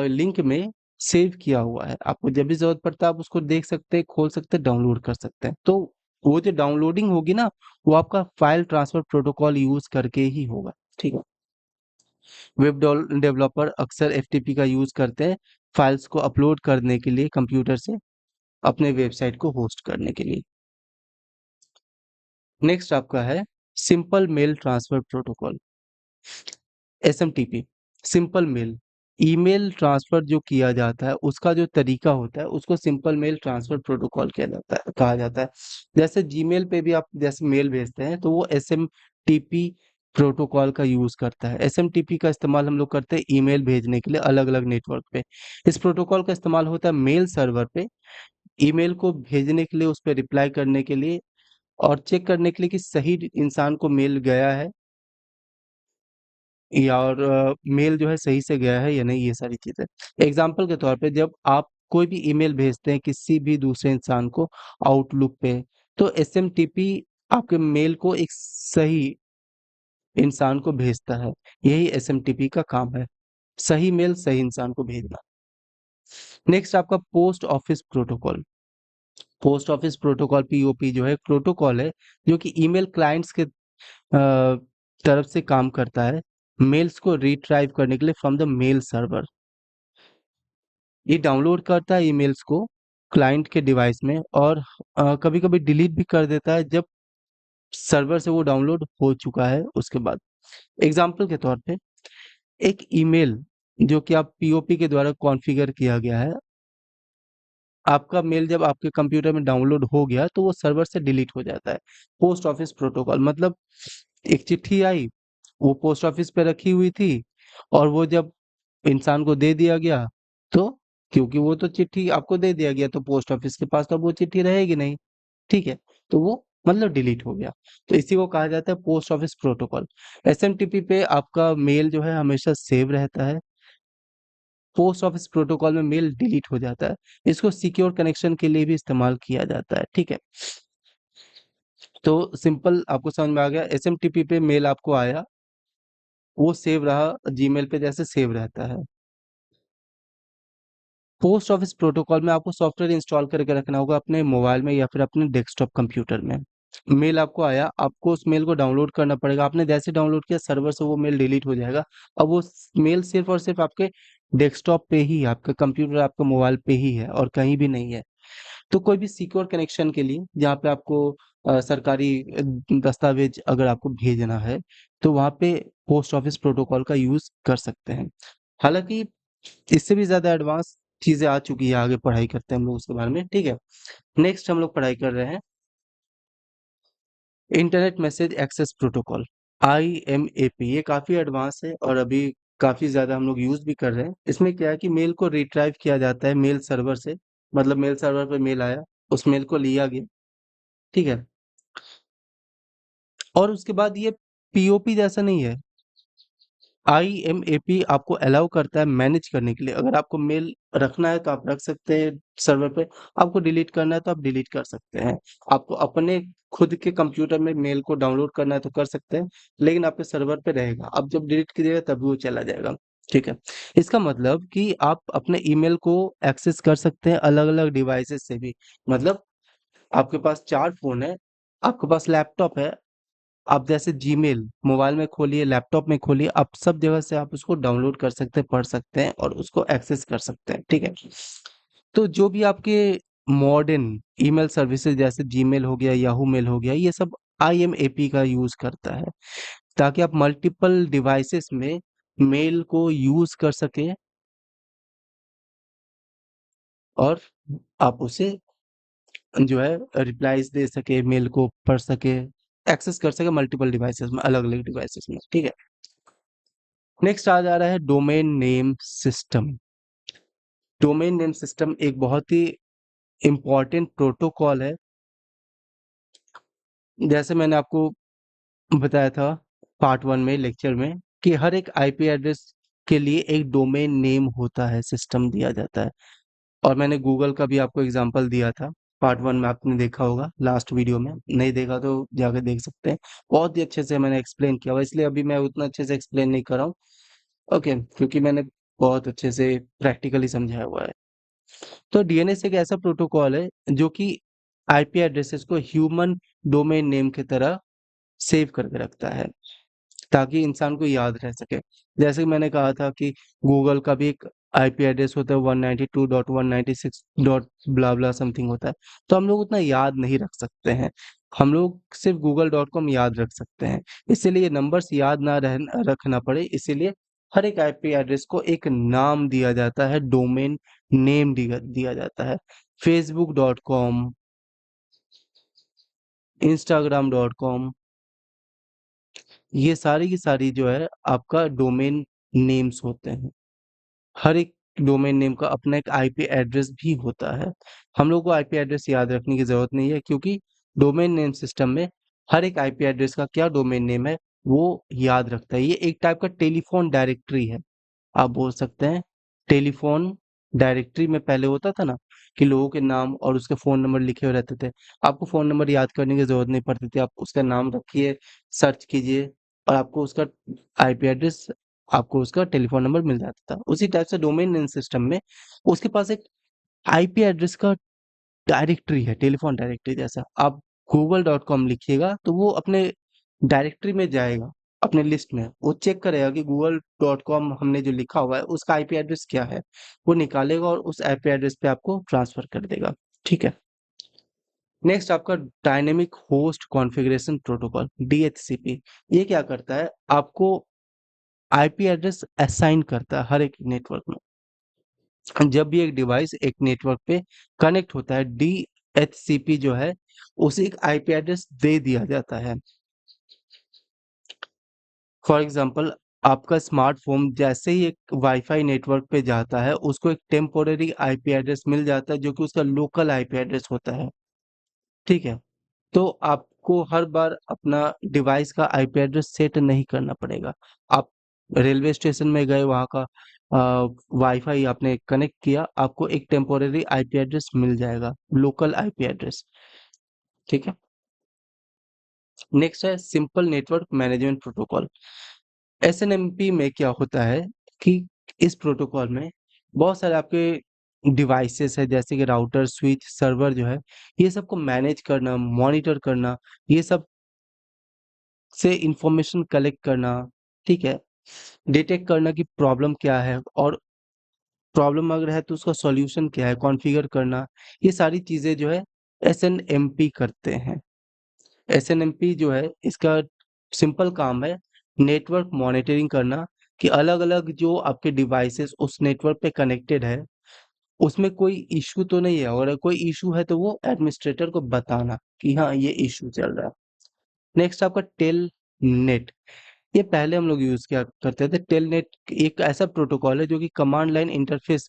लिंक में सेव किया हुआ है, आपको जब भी जरूरत पड़ता है आप उसको देख सकते हैं, खोल सकते हैं, डाउनलोड कर सकते हैं। तो वो जो डाउनलोडिंग होगी ना, वो आपका फाइल ट्रांसफर प्रोटोकॉल यूज करके ही होगा। ठीक है, वेब डेवलपर अक्सर FTP का यूज करते हैं फाइल्स को अपलोड करने के लिए कंप्यूटर से अपने वेबसाइट को होस्ट करने के लिए। नेक्स्ट आपका है simple mail transfer protocol, SMTP। Simple mail, email transfer जो किया जाता है उसका जो तरीका होता है उसको सिंपल मेल ट्रांसफर प्रोटोकॉल किया जाता है, कहा जाता है। जैसे जीमेल पे भी आप जैसे मेल भेजते हैं तो वो SMTP प्रोटोकॉल का यूज करता है। SMTP का इस्तेमाल हम लोग करते हैं ईमेल भेजने के लिए अलग अलग नेटवर्क पे। इस प्रोटोकॉल का इस्तेमाल होता है मेल सर्वर पे, ईमेल को भेजने के लिए, उस पर रिप्लाई करने के लिए और चेक करने के लिए कि सही इंसान को मेल गया है या और मेल जो है सही से गया है या नहीं, ये सारी चीजें। एग्जाम्पल के तौर पे जब आप कोई भी ईमेल भेजते हैं किसी भी दूसरे इंसान को आउटलुक पे, तो SMTP आपके मेल को एक सही इंसान को भेजता है। यही SMTP का काम है। सही मेल सही इंसान को भेजना। नेक्स्ट आपका post office protocol. Post office protocol POP जो है प्रोटोकॉल है जो कि ईमेल क्लाइंट्स के तरफ से काम करता है मेल्स को रिट्राइव करने के लिए फ्रॉम द मेल सर्वर। ये डाउनलोड करता है ईमेल्स को क्लाइंट के डिवाइस में और कभी कभी डिलीट भी कर देता है जब सर्वर से वो डाउनलोड हो चुका है उसके बाद। एग्जाम्पल के तौर पे एक ईमेल जो कि आप पीओपी के द्वारा कॉन्फ़िगर किया गया है, आपका मेल जब आपके कंप्यूटर में डाउनलोड हो गया तो वो सर्वर से डिलीट हो जाता है। पोस्ट ऑफिस प्रोटोकॉल मतलब एक चिट्ठी आई, वो पोस्ट ऑफिस पे रखी हुई थी और वो जब इंसान को दे दिया गया तो क्योंकि वो तो चिट्ठी आपको दे दिया गया तो पोस्ट ऑफिस के पास तो अब वो चिट्ठी रहेगी नहीं, ठीक है? तो वो मतलब डिलीट हो गया। तो इसी को कहा जाता है पोस्ट ऑफिस प्रोटोकॉल। एसएमटीपी पे आपका मेल जो है हमेशा सेव रहता है। पोस्ट ऑफिस प्रोटोकॉल में मेल डिलीट हो जाता है। इसको सिक्योर कनेक्शन के लिए भी इस्तेमाल किया जाता है, ठीक है? तो सिंपल आपको समझ में आ गया एसएमटीपी पे मेल आपको आया, वो सेव रहा जीमेल पे जैसे सेव रहता है। पोस्ट ऑफिस प्रोटोकॉल में आपको सॉफ्टवेयर इंस्टॉल करके रखना होगा अपने मोबाइल में या फिर अपने डेस्कटॉप कंप्यूटर में। मेल आपको आया, आपको उस मेल को डाउनलोड करना पड़ेगा। आपने जैसे डाउनलोड किया सर्वर से वो मेल डिलीट हो जाएगा। अब वो मेल सिर्फ और सिर्फ आपके डेस्कटॉप पे ही, आपका कंप्यूटर, आपका मोबाइल पे ही है और कहीं भी नहीं है। तो कोई भी सिक्योर कनेक्शन के लिए जहाँ पे आपको सरकारी दस्तावेज अगर आपको भेजना है तो वहाँ पे पोस्ट ऑफिस प्रोटोकॉल का यूज कर सकते हैं। हालांकि इससे भी ज्यादा एडवांस चीजें आ चुकी है, आगे पढ़ाई करते हैं हम लोग उसके बारे में, ठीक है? नेक्स्ट हम लोग पढ़ाई कर रहे हैं internet message access protocol, IMAP. ये काफी एडवांस है और अभी काफी ज्यादा हम लोग यूज भी कर रहे हैं। इसमें क्या है कि मेल को रिट्राइव किया जाता है मेल सर्वर से, मतलब मेल सर्वर पे मेल आया, उस मेल को लिया गया, ठीक है? और उसके बाद ये पीओपी जैसा नहीं है। आईएमएपी आपको अलाउ करता है मैनेज करने के लिए। अगर आपको मेल रखना है तो आप रख सकते हैं सर्वर पे, आपको डिलीट करना है तो आप डिलीट कर सकते हैं। आपको अपने खुद के कंप्यूटर में मेल को डाउनलोड करना है तो कर सकते हैं, लेकिन आपके सर्वर पे रहेगा। अब जब डिलीट कीजिएगा तभी वो चला जाएगा, ठीक है? इसका मतलब कि आप अपने ईमेल को एक्सेस कर सकते हैं अलग-अलग डिवाइसेस से भी। मतलब आपके पास 4 फ़ोन है, आपके पास लैपटॉप है, आप जैसे जीमेल मोबाइल में खोलिए, लैपटॉप में खोलिए, आप सब जगह से आप उसको डाउनलोड कर सकते हैं, पढ़ सकते हैं और उसको एक्सेस कर सकते हैं, ठीक है? तो जो भी आपके मॉडर्न ईमेल सर्विसेज जैसे जीमेल हो गया, याहू मेल हो गया, ये सब आईएमएपी का यूज़ करता है, ताकि आप मल्टीपल डिवाइसेस में मेल को यूज़ कर सकें और आप उसे जो है रिप्लाईज़ दे सके, मेल को पढ़ सके, एक्सेस कर सके मल्टीपल डिवाइसेस में, अलग-अलग डिवाइसेस में, ठीक है? नेक्स्ट आ जा रहा है domain name system. Domain name system एक बहुत ही इम्पोर्टेंट प्रोटोकॉल है। जैसे मैंने आपको बताया था पार्ट 1 में लेक्चर में कि हर एक आईपी एड्रेस के लिए एक डोमेन नेम होता है, सिस्टम दिया जाता है। और मैंने गूगल का भी आपको एग्जांपल दिया था, पार्ट 1 में आपने देखा होगा लास्ट वीडियो में, नहीं देखा तो जाकर देख सकते हैं। बहुत ही अच्छे से मैंने एक्सप्लेन किया हुआ है, इसलिए अभी मैं उतना अच्छे से एक्सप्लेन नहीं कर रहा हूँ, ओके? क्योंकि मैंने बहुत अच्छे से प्रैक्टिकली समझाया हुआ है। तो डीएनएस एक ऐसा प्रोटोकॉल है जो कि आईपी एड्रेसेस को ह्यूमन डोमेन नेम की तरह सेव करके रखता है ताकि इंसान को याद रह सके। जैसे कि मैंने कहा था कि गूगल का भी एक आईपी एड्रेस होता है 192.196 डॉट ब्ला ब्ला समथिंग होता है, तो हम लोग उतना याद नहीं रख सकते हैं। हम लोग सिर्फ google.com याद रख सकते हैं, इसीलिए नंबर्स याद ना रखना पड़े, इसीलिए हर एक आईपी एड्रेस को एक नाम दिया जाता है, डोमेन नेम दिया जाता है। facebook.com, instagram.com, ये सारी की सारी जो है आपका डोमेन नेम्स होते हैं। हर एक डोमेन नेम का अपना एक आईपी एड्रेस भी होता है। हम लोग को आईपी एड्रेस याद रखने की ज़रूरत नहीं है क्योंकि डोमेन नेम सिस्टम में हर एक आईपी एड्रेस का क्या डोमेन नेम है, वो याद रखता है। ये एक टाइप का टेलीफ़ोन डायरेक्टरी है। आप बोल सकते हैं टेलीफ़ोन डायरेक्टरी में पहले होता था ना कि लोगों के नाम और उसके फ़ोन नंबर लिखे हुए रहते थे। आपको फ़ोन नंबर याद करने की ज़रूरत नहीं पड़ती थी। आप उसका नाम रखिए, सर्च कीजिए और आपको उसका आईपी एड्रेस आपको उसका टेलीफ़ोन नंबर मिल जाता था। उसी टाइप से डोमेन नेम सिस्टम में उसके पास एक आईपी एड्रेस का डायरेक्टरी है, टेलीफ़ोन डायरेक्टरी जैसा। आप google.com लिखिएगा तो वो अपने डायरेक्टरी में जाएगा, अपने लिस्ट में। वो चेक करेगा कि google.com हमने जो लिखा हुआ है उसका आईपी एड्रेस क्या है। वो निकालेगा और उस आईपी एड्रेस पे आपको ट्रांसफ़र कर देगा, ठीक है? नेक्स्ट आपका dynamic host configuration protocol DHCP. ये क्या करता है? आपको आईपी एड्रेस असाइन करता है हर एक नेटवर्क में। जब भी एक डिवाइस एक नेटवर्क पे कनेक्ट होता है, डीएचसीपी जो है उसे एक आईपी एड्रेस दे दिया जाता है। फॉर एग्जांपल आपका स्मार्टफ़ोन जैसे ही एक वाईफ़ाई नेटवर्क पे जाता है, उसको एक टेम्पोरेरी आईपी एड्रेस मिल जाता है जो कि उसका लोकल आईपी एड्रेस होता है, ठीक है? तो आपको हर बार अपना डिवाइस का आईपी एड्रेस सेट नहीं करना पड़ेगा। आप रेलवे स्टेशन में गए, वहाँ का वाईफ़ाई आपने कनेक्ट किया, आपको एक टेम्पोरेरी आईपी एड्रेस मिल जाएगा, लोकल आईपी एड्रेस, ठीक है? नेक्स्ट है simple network management protocol. SNMP में क्या होता है कि इस प्रोटोकॉल में बहुत सारे आपके डिवाइसेस है जैसे कि राउटर, स्विच, सर्वर जो है, ये सबको मैनेज करना, मॉनिटर करना, ये सब से इंफॉर्मेशन कलेक्ट करना, ठीक है? डिटेक्ट करना कि प्रॉब्लम क्या है और प्रॉब्लम अगर है तो उसका सॉल्यूशन क्या है, कॉन्फ़िगर करना, ये सारी चीज़ें जो है एसएनएमपी करते हैं। एसएनएमपी जो है इसका सिंपल काम है नेटवर्क मॉनिटरिंग करना कि अलग-अलग जो आपके डिवाइसेस उस नेटवर्क पे कनेक्टेड है, उसमें कोई इश्यू तो नहीं है और अगर कोई इश्यू है तो वो एडमिनिस्ट्रेटर को बताना कि हाँ, ये इश्यू चल रहा है। नेक्स्ट आपका टेलनेट। ये पहले हम लोग यूज़ किया करते थे। टेलनेट एक ऐसा प्रोटोकॉल है जो कि कमांड लाइन इंटरफ़ेस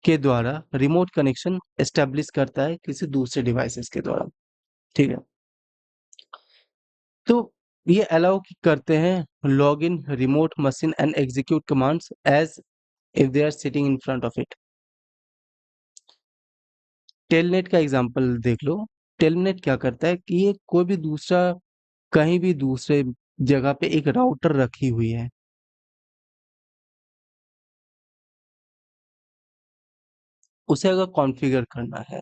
के द्वारा रिमोट कनेक्शन एस्टेब्लिश करता है किसी दूसरे डिवाइसेस के द्वारा, ठीक है? तो ये अलाउ करते हैं log in remote machine and execute commands as if they are sitting in front of it. Telnet का एग्जांपल देख लो। टेलनेट क्या करता है कि ये कोई भी दूसरा कहीं भी दूसरे जगह पे एक राउटर रखी हुई है, उसे अगर कॉन्फ़िगर करना है,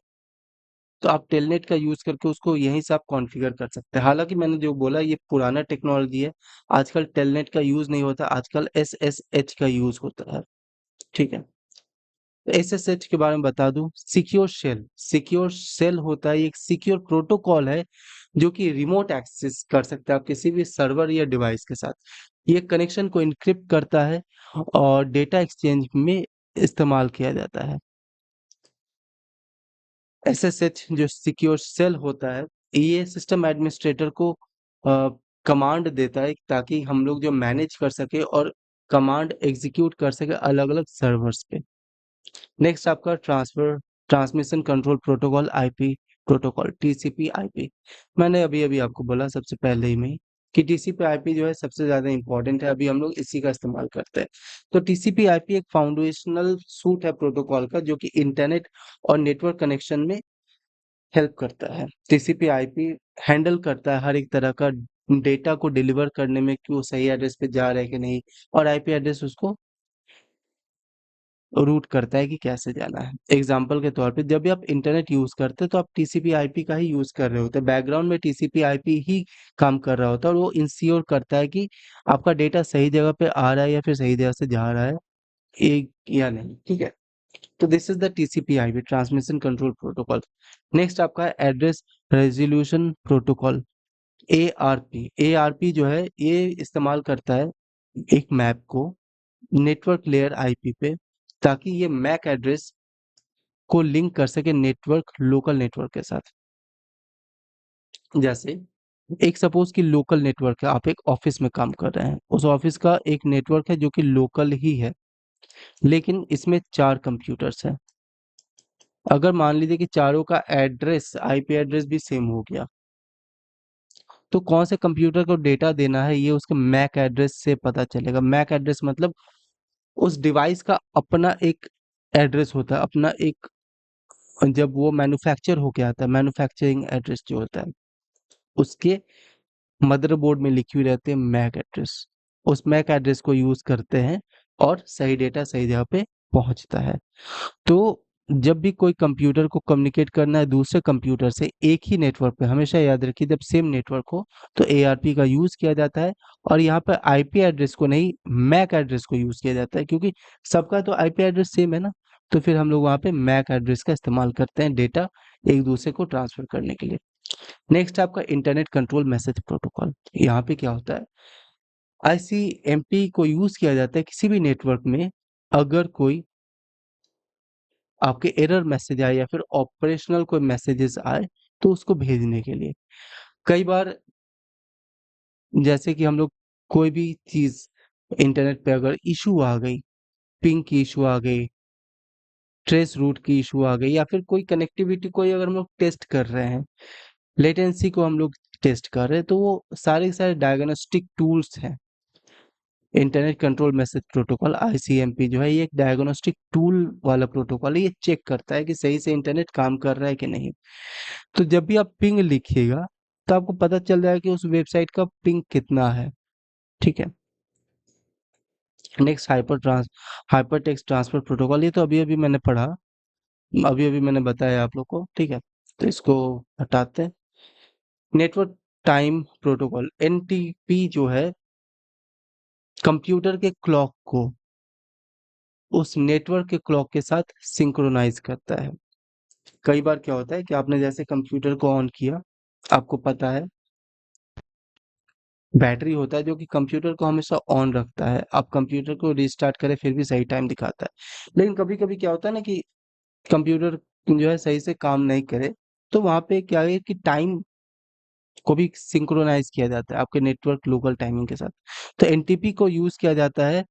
तो आप टेलनेट का यूज़ करके उसको यहीं से आप कॉन्फ़िगर कर सकते हैं। हालाँकि मैंने जो बोला ये पुराना टेक्नोलॉजी है, आजकल टेलनेट का यूज़ नहीं होता, आजकल एसएसएच का यूज़ होता है, ठीक है? एसएसएच के बारे में बता दूं, सिक्योर शेल होता है, ये एक सिक्योर प्रोटोकॉल है जो कि रिमोट एक्सेस कर सकते हैं आप किसी भी सर्वर या डिवाइस के साथ। ये कनेक्शन को इनक्रिप्ट करता है और डेटा एक्सचेंज में इस्तेमाल किया जाता है। एसएसएच जो सिक्योर शेल होता है, ये सिस्टम एडमिनिस्ट्रेटर को कमांड देता है ताकि हम लोग जो मैनेज कर सके और कमांड एग्जीक्यूट कर सके अलग-अलग सर्वर्स पे। नेक्स्ट आपका transmission control protocol IP protocol TCP IP. मैंने अभी-अभी आपको बोला सबसे पहले ही में कि टीसीपी आईपी जो है सबसे ज़्यादा इम्पोर्टेंट है, अभी हम लोग इसी का इस्तेमाल करते हैं। तो टीसीपी आईपी एक फाउंडेशनल सूट है प्रोटोकॉल का जो कि इंटरनेट और नेटवर्क कनेक्शन में हेल्प करता है। टीसीपी आईपी हैंडल करता है हर एक तरह का डेटा को डिलीवर करने में कि वो सही एड्रेस पे जा रहा है कि नहीं और आईपी एड्रेस उसको रूट करता है कि कैसे जाना है। एग्ज़ाम्पल के तौर पे जब भी आप इंटरनेट यूज़ करते हैं तो आप टीसीपी आईपी का ही यूज़ कर रहे होते हैं। बैकग्राउंड में टीसीपी आईपी ही काम कर रहा होता है और वो इंश्योर करता है कि आपका डेटा सही जगह पे आ रहा है या फिर सही जगह से जा रहा है या नहीं, ठीक है? तो this is the TCP IP transmission control protocol. Next आपका है address resolution protocol ARP. ARP जो है ये इस्तेमाल करता है एक मैप को नेटवर्क लेयर आईपी पे ताकि ये मैक एड्रेस को लिंक कर सके नेटवर्क लोकल नेटवर्क के साथ। जैसे एक सपोज़ कि लोकल नेटवर्क है, आप एक ऑफ़िस में काम कर रहे हैं, उस ऑफ़िस का एक नेटवर्क है जो कि लोकल ही है, लेकिन इसमें 4 कंप्यूटर्स हैं। अगर मान लीजिए कि चारों का एड्रेस आईपी एड्रेस भी सेम हो गया, तो कौन से कंप्यूटर को डेटा देना है ये उसके मैक एड्रेस से पता चलेगा। मैक एड्रेस मतलब उस डिवाइस का अपना एक एड्रेस होता है, अपना एक जब वो मैन्युफैक्चर होके आता है, मैन्युफैक्चरिंग एड्रेस जो होता है, उसके मदरबोर्ड में लिखी हुई रहती है मैक एड्रेस। उस मैक एड्रेस को यूज करते हैं और सही डेटा सही जगह पे पहुंचता है। तो जब भी कोई कंप्यूटर को कम्युनिकेट करना है दूसरे कंप्यूटर से एक ही नेटवर्क पे, हमेशा याद रखिए जब सेम नेटवर्क हो तो एआरपी का यूज किया जाता है। और यहाँ पर आईपी एड्रेस को नहीं, मैक एड्रेस को यूज किया जाता है, क्योंकि सबका तो आईपी एड्रेस सेम है ना। तो फिर हम लोग वहाँ पे मैक एड्रेस का इस्तेमाल करते हैं डेटा एक दूसरे को ट्रांसफर करने के लिए। नेक्स्ट आपका इंटरनेट कंट्रोल मैसेज प्रोटोकॉल। यहाँ पे क्या होता है, आईसीएमपी को यूज किया जाता है किसी भी नेटवर्क में अगर कोई आपके एरर मैसेज आए या फिर ऑपरेशनल कोई मैसेजेस आए तो उसको भेजने के लिए। कई बार जैसे कि हम लोग कोई भी चीज इंटरनेट पे अगर इशू आ गई, पिंग की इशू आ गई, ट्रेस रूट की इशू आ गई, या फिर कोई कनेक्टिविटी कोई अगर हम लोग टेस्ट कर रहे हैं, लेटेंसी को हम लोग टेस्ट कर रहे हैं, तो वो सारे के सारे डायग्नोस्टिक टूल्स हैं। Internet control message protocol ICMP जो है ये एक डायग्नोस्टिक टूल वाला प्रोटोकॉल है। ये चेक करता है कि सही से इंटरनेट काम कर रहा है कि नहीं। तो जब भी आप पिंग लिखिएगा तो आपको पता चल जाएगा कि उस वेबसाइट का पिंग कितना है। ठीक है। Next hyper text transfer protocol, ये तो अभी अभी मैंने पढ़ा, अभी अभी मैंने बताया आप लोग को। ठीक है, तो इसको हटाते हैं। नेटवर्क टाइम प्रोटोकॉल एनटीपी जो है कंप्यूटर के क्लॉक को उस नेटवर्क के क्लॉक के साथ सिंक्रोनाइज करता है। कई बार क्या होता है कि आपने जैसे कंप्यूटर को ऑन किया, आपको पता है बैटरी होता है जो कि कंप्यूटर को हमेशा ऑन रखता है। आप कंप्यूटर को रिस्टार्ट करें फिर भी सही टाइम दिखाता है। लेकिन कभी कभी क्या होता है ना कि कंप्यूटर जो है सही से काम नहीं करे, तो वहां पे क्या है कि टाइम को भी सिंक्रोनाइज किया जाता है आपके नेटवर्क लोकल टाइमिंग के साथ। तो एनटीपी को यूज किया जाता है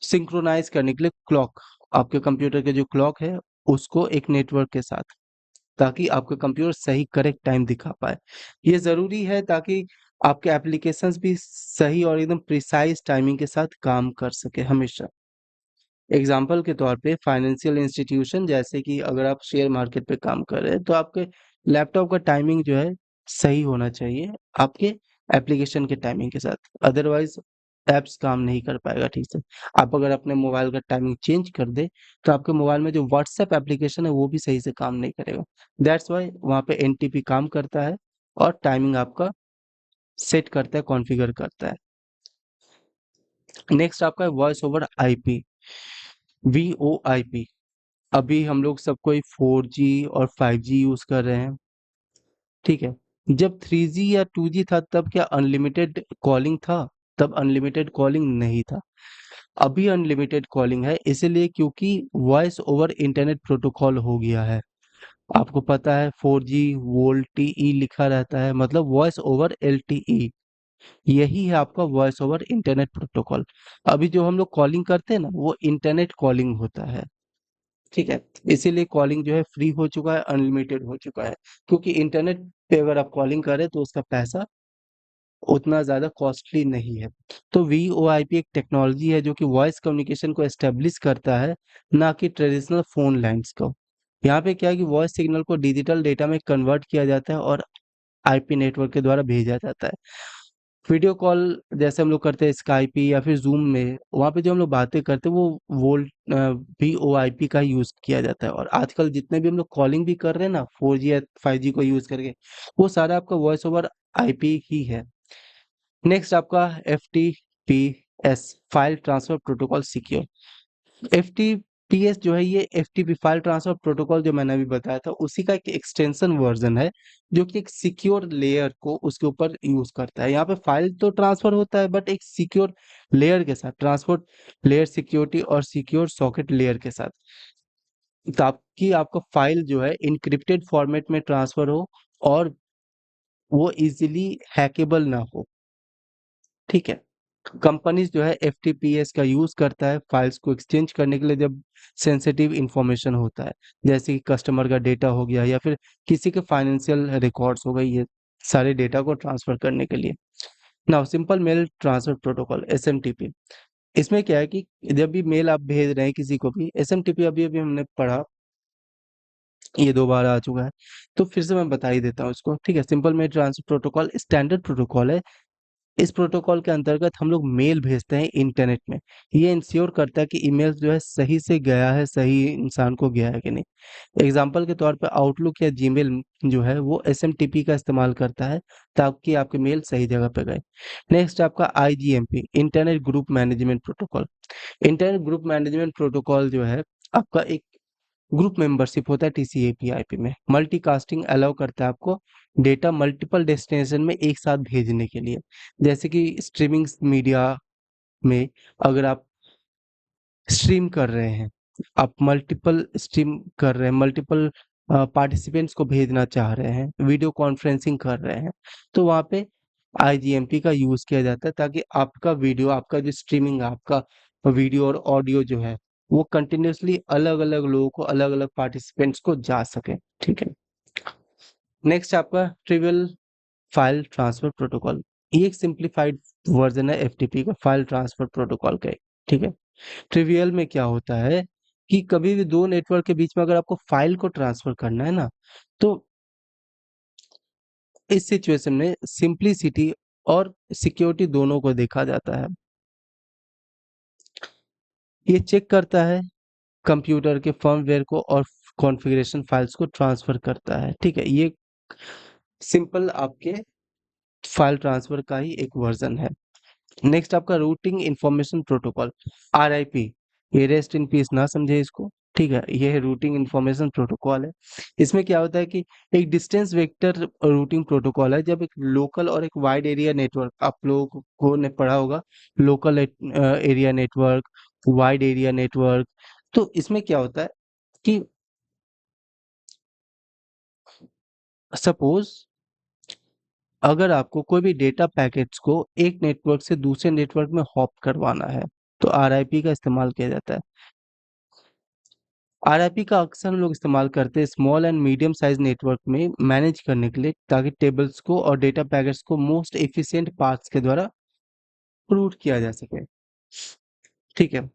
सिंक्रोनाइज करने के लिए क्लॉक, आपके कंप्यूटर के जो क्लॉक है उसको एक नेटवर्क के साथ, ताकि आपका कंप्यूटर सही करेक्ट टाइम दिखा पाए। ये ज़रूरी है ताकि आपके एप्लीकेशंस भी सही और एकदम प्रिसाइज टाइमिंग के साथ काम कर सके हमेशा। एग्जाम्पल के तौर पे फाइनेंशियल इंस्टीट्यूशन, जैसे कि अगर आप शेयर मार्केट पे काम कर रहे हैं तो आपके लैपटॉप का टाइमिंग जो है सही होना चाहिए आपके एप्लीकेशन के टाइमिंग के साथ, अदरवाइज ऐप्स काम नहीं कर पाएगा ठीक से। आप अगर अपने मोबाइल का टाइमिंग चेंज कर दे तो आपके मोबाइल में जो व्हाट्सएप एप्लीकेशन है वो भी सही से काम नहीं करेगा। दैट्स वाई वहाँ पे एनटीपी काम करता है और टाइमिंग आपका सेट करता है, कॉन्फ़िगर करता है। नेक्स्ट आपका है वॉइस ओवर आईपी, वीओआईपी। अभी हम लोग सब कोई 4G और 5G यूज कर रहे हैं। ठीक है। जब 3G या 2G था तब क्या अनलिमिटेड कॉलिंग था? तब अनलिमिटेड कॉलिंग नहीं था। अभी अनलिमिटेड कॉलिंग है, इसीलिए क्योंकि वॉइस ओवर इंटरनेट प्रोटोकॉल हो गया है। आपको पता है 4G वोल्टीई लिखा रहता है, मतलब वॉइस ओवर एलटीई। यही है आपका वॉइस ओवर इंटरनेट प्रोटोकॉल। अभी जो हम लोग कॉलिंग करते हैं ना वो इंटरनेट कॉलिंग होता है। ठीक है। इसीलिए कॉलिंग जो है फ्री हो चुका है, अनलिमिटेड हो चुका है, क्योंकि इंटरनेट पे अगर आप कॉलिंग करें तो उसका पैसा उतना ज्यादा कॉस्टली नहीं है। तो वीओआईपी एक टेक्नोलॉजी है जो कि वॉइस कम्युनिकेशन को एस्टेब्लिश करता है, ना कि ट्रेडिशनल फोन लाइंस को। यहाँ पे क्या है कि वॉइस सिग्नल को डिजिटल डेटा में कन्वर्ट किया जाता है और आईपी नेटवर्क के द्वारा भेजा जाता है। वीडियो कॉल जैसे हम लोग करते हैं स्काइपी या फिर जूम में, वहाँ पे जो हम लोग बातें करते हैं वो वोल्ट वीओआईपी का यूज किया जाता है। और आजकल जितने भी हम लोग कॉलिंग भी कर रहे हैं ना 4G या 5G को यूज करके, वो सारा आपका वॉइस ओवर आईपी ही है। नेक्स्ट आपका F T P S, file transfer protocol secure. F T P S जो है ये F T P file transfer protocol जो मैंने अभी बताया था उसी का एक एक्सटेंशन वर्जन है, जो कि एक सिक्योर लेयर को उसके ऊपर यूज करता है। यहाँ पे फाइल तो ट्रांसफर होता है बट एक सिक्योर लेयर के साथ, ट्रांसपोर्ट लेयर सिक्योरिटी और सिक्योर सॉकेट लेयर के साथ, ताकि आपका फाइल जो है इनक्रिप्टेड फॉर्मेट में ट्रांसफर हो और वो इजीली हैकेबल ना हो। ठीक है। कंपनीज जो है एफटीपीएस का यूज करता है फाइल्स को एक्सचेंज करने के लिए, जब सेंसिटिव इंफॉर्मेशन होता है, जैसे कि कस्टमर का डेटा हो गया या फिर किसी के फाइनेंशियल रिकॉर्ड्स हो गई, ये सारे डेटा को ट्रांसफर करने के लिए। Now simple mail transfer protocol SMTP. इसमें क्या है कि जब भी मेल आप भेज रहे हैं किसी को भी, एसएमटीपी अभी अभी हमने पढ़ा, ये 2 बार आ चुका है, तो फिर से मैं बता ही देता हूँ इसको। ठीक है। Simple mail transfer protocol standard protocol है इस प्रोटोकॉल के अंतर्गत हम लोग मेल भेजते हैं इंटरनेट में। ये इंश्योर करता है कि ईमेल जो है सही से गया है, सही इंसान को गया है कि नहीं। एग्जाम्पल के तौर पे आउटलुक या जीमेल जो है वो एसएमटीपी का इस्तेमाल करता है ताकि आपके मेल सही जगह पे गए। नेक्स्ट आपका IGMP, internet group management protocol. Internet group management protocol जो है आपका एक ग्रुप मेंबरशिप होता है टीसीपी आईपी में। मल्टीकास्टिंग अलाउ करता है आपको डेटा मल्टीपल डेस्टिनेशन में एक साथ भेजने के लिए। जैसे कि स्ट्रीमिंग मीडिया में अगर आप स्ट्रीम कर रहे हैं, आप मल्टीपल स्ट्रीम कर रहे हैं, मल्टीपल पार्टिसिपेंट्स को भेजना चाह रहे हैं, वीडियो कॉन्फ्रेंसिंग कर रहे हैं, तो वहाँ पे आईजीएमपी का यूज़ किया जाता है ताकि आपका वीडियो, आपका जो स्ट्रीमिंग है, आपका वीडियो और ऑडियो जो है, वो कंटिन्यूअसली अलग-अलग लोगों को, अलग-अलग पार्टिसिपेंट्स को जा सके, ठीक है? नेक्स्ट आपका ट्रिवियल फाइल ट्रांसफर प्रोटोकॉल। ये एक सिंप्लीफाइड वर्ज़न है एफटीपी का, फाइल ट्रांसफर प्रोटोकॉल का, ठीक है? ट्रिवियल में क्या होता है कि कभी भी 2 नेटवर्क के बीच में अगर आपको फाइल को ट्रांसफर करना है ना, तो इस सिचुएशन में सिंपलिसिटी और सिक्योरिटी दोनों को देखा जाता है। ये चेक करता है कंप्यूटर के फर्मवेयर को और कॉन्फ़िगरेशन फाइल्स को ट्रांसफर करता है, ठीक है? ये सिंपल आपके फाइल ट्रांसफर का ही एक वर्ज़न है। नेक्स्ट आपका रूटिंग इंफॉर्मेशन प्रोटोकॉल, आरआईपी। ये रेस्ट इन पीस ना समझे इसको, ठीक है? ये है रूटिंग इंफॉर्मेशन प्रोटोकॉल है। इसमें क्या होता है कि एक डिस्टेंस वेक्टर रूटिंग प्रोटोकॉल है। जब एक लोकल और एक वाइड एरिया नेटवर्क, आप लोगों को ने पढ़ा होगा local area network, wide area network. तो इसमें क्या होता है कि सपोज अगर आपको कोई भी डेटा पैकेट्स को एक नेटवर्क से दूसरे नेटवर्क में हॉप करवाना है, तो आरआईपी का इस्तेमाल किया जाता है। आरआईपी का अक्सर हम लोग इस्तेमाल करते हैं small and medium size network में मैनेज करने के लिए, ताकि टेबल्स को और डेटा पैकेट्स को मोस्ट एफिशिएंट पाथ्स के द्वारा रूट किया जा सके, ठीक है?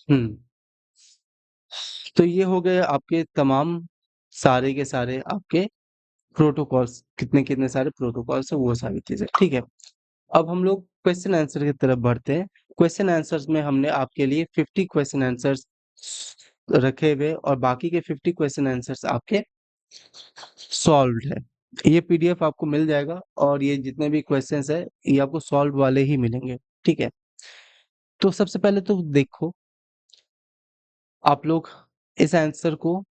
हुँ, तो ये हो गए आपके तमाम सारे के सारे आपके प्रोटोकॉल्स, कितने-कितने सारे प्रोटोकॉल्स हैं वो सारी चीज़ें, ठीक है? अब हम लोग क्वेश्चन आंसर की तरफ बढ़ते हैं। क्वेश्चन आंसर्स में हमने आपके लिए 50 क्वेश्चन आंसर्स रखे हुए और बाकी के 50 क्वेश्चन आंसर्स आपके सॉल्व्ड है। ये पीडीएफ आपको मिल जाएगा और ये जितने भी क्वेश्चंस हैं, ये आपको सॉल्व्ड वाले ही मिलेंगे, ठीक है? तो सबसे पहले तो देखो, आप लोग इस आंसर को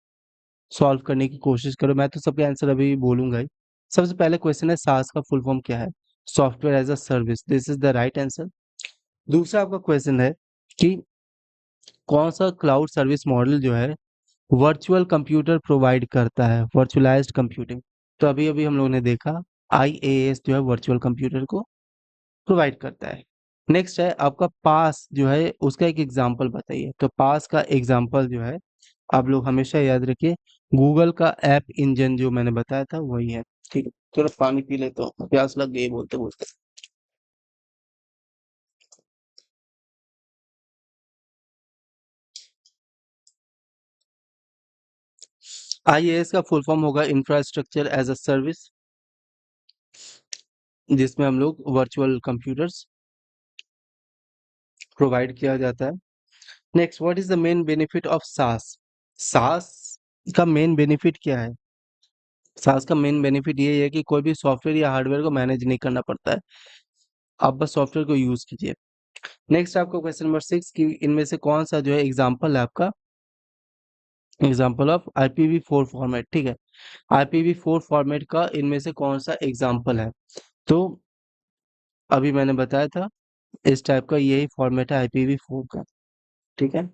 सॉल्व करने की कोशिश करो। मैं तो सबके आंसर अभी बोलूँगा ही। सबसे पहले क्वेश्चन है सास का फुल फॉर्म क्या है? Software as a service, this is the right answer. दूसरा आपका क्वेश्चन है कि कौन-सा क्लाउड सर्विस मॉडल जो है वर्चुअल कंप्यूटर प्रोवाइड करता है, वर्चुअलाइज्ड कंप्यूटिंग। तो अभी-अभी हम लोगों ने देखा आईएएस जो है वर्चुअल कंप्यूटर को प्रोवाइड करता है। नेक्स्ट है आपका पास जो है उसका एक एग्ज़ाम्पल बताइए। तो पास का एग्ज़ाम्पल जो है आप लोग हमेशा याद रखिए, गूगल का ऐप इंजन जो मैंने बताया था वही है, ठीक है? थोड़ा पानी पी लेता हूँ, प्यास लग गई बोलते-बोलते। आईएएस का फुल फॉर्म होगा इंफ्रास्ट्रक्चर एज़ अ सर्विस, जिसमें हम लोग वर्चुअल कंप्यूटर्स प्रोवाइड किया जाता है। Next, what is the main benefit of सास? सास का मेन बेनिफिट क्या है? सास का मेन बेनिफिट ये है कि कोई भी सॉफ्टवेयर या हार्डवेयर को मैनेज नहीं करना पड़ता है। आप बस सॉफ्टवेयर को यूज़ कीजिए। नेक्स्ट आपका क्वेश्चन नंबर 6 कि इनमें से कौन-सा जो है एग्ज़ाम्पल है आपका एग्ज़ाम्पल ऑफ IPv4 फॉर्मेट, ठीक है? IPv4 फॉर्मेट का इनमें से कौन-सा एग्ज़ाम्पल है? तो अभी मैंने बताया था इस टाइप का यही फॉर्मेट है IPv4 का, ठीक है?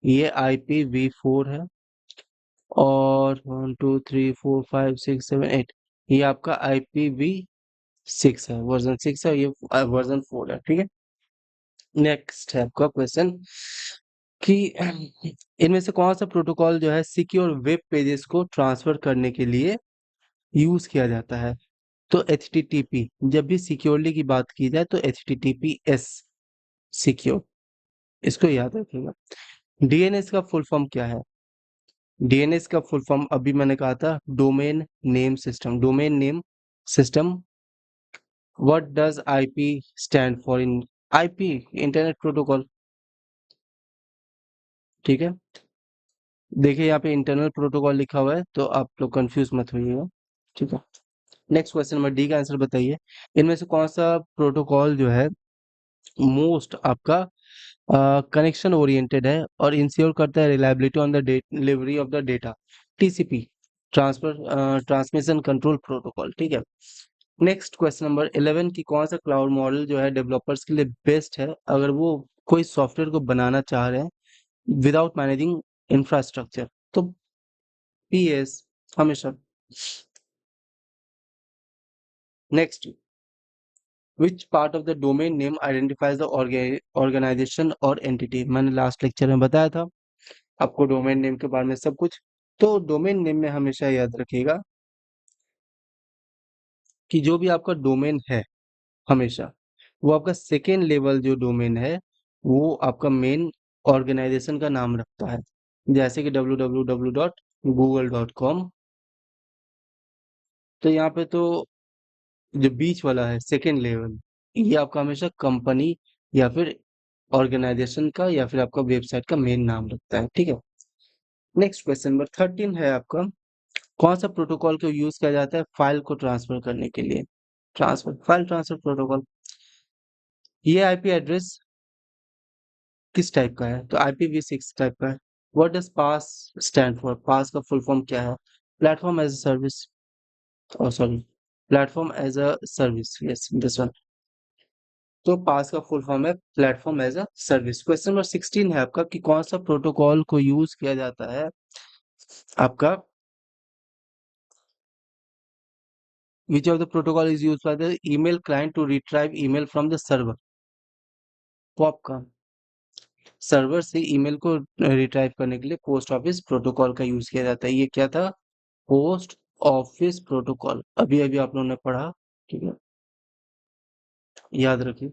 ये IPv4 है और 1 2 3 4 5 6 7 8 ये आपका IPv6 है, वर्ज़न 6 है, ये वर्ज़न 4 है, ठीक है? नेक्स्ट है आपका क्वेश्चन कि इनमें से कौन-सा प्रोटोकॉल जो है सिक्योर वेब पेजेज़ को ट्रांसफ़र करने के लिए यूज़ किया जाता है? तो एचटीटीपी, जब भी सिक्योरली की बात की जाए तो एचटीटीपीएस सिक्योर, इसको याद रखिएगा। डीएनएस का फुल फॉर्म क्या है? डीएनएस का फुल फॉर्म अभी मैंने कहा था domain name system, domain name system. What does IP stand for in IP? Internet protocol. ठीक है, देखिए यहाँ पे इंटरनल प्रोटोकॉल लिखा हुआ है तो आप लोग कंफ्यूज मत होइएगा। ठीक है, नेक्स्ट क्वेश्चन नंबर डी का आंसर बताइए। इनमें से कौन सा प्रोटोकॉल जो है मोस्ट आपका कनेक्शन ओरिएंटेड है और इंश्योर करता है reliability on the delivery of the data? TCP, transmission control protocol. ठीक है, नेक्स्ट क्वेश्चन नंबर 11 की कौन सा क्लाउड मॉडल जो है डेवलपर्स के लिए बेस्ट है अगर वो कोई सॉफ्टवेयर को बनाना चाह रहे हैं विदाउट मैनेजिंग इंफ्रास्ट्रक्चर? तो पीएस हमेशा। Next, which part of the domain name identifies the organisation और एंटिटी? मैंने लास्ट लेक्चर में बताया था आपको डोमेन नेम के बारे में सब कुछ। तो डोमेन नेम में हमेशा याद रखिएगा कि जो भी आपका डोमेन है हमेशा वो आपका सेकेंड लेवल जो डोमेन है वो आपका मेन ऑर्गेनाइजेशन का नाम रखता है। जैसे कि www.google.com। तो यहाँ पे तो जो बीच वाला है सेकेंड लेवल ये आपका हमेशा कंपनी या फिर ऑर्गेनाइजेशन का या फिर आपका वेबसाइट का मेन नाम रखता है। ठीक है, नेक्स्ट क्वेश्चन नंबर 13 है आपका। कौन सा प्रोटोकॉल को यूज किया जाता है फाइल को ट्रांसफर करने के लिए? File transfer protocol. ये आईपी एड्रेस किस टाइप का है? तो IPv6 टाइप का है। What does PaaS stand for? PaaS का फुल फॉर्म क्या है? प्लेटफॉर्म एज अ सर्विस, और sorry, platform as a service, yes this one. तो पास का फुल फॉर्म है platform as a service. Question number 16 है आपका कि कौन सा प्रोटोकॉल को यूज किया जाता है आपका which of the protocol is use by the email client to retrieve email from the server? POP का सर्वर से ईमेल को रिट्राइव करने के लिए पोस्ट ऑफिस प्रोटोकॉल का यूज किया जाता है। ये क्या था? Post office protocol. अभी अभी आप लोगों ने पढ़ा। ठीक है, याद रखिए।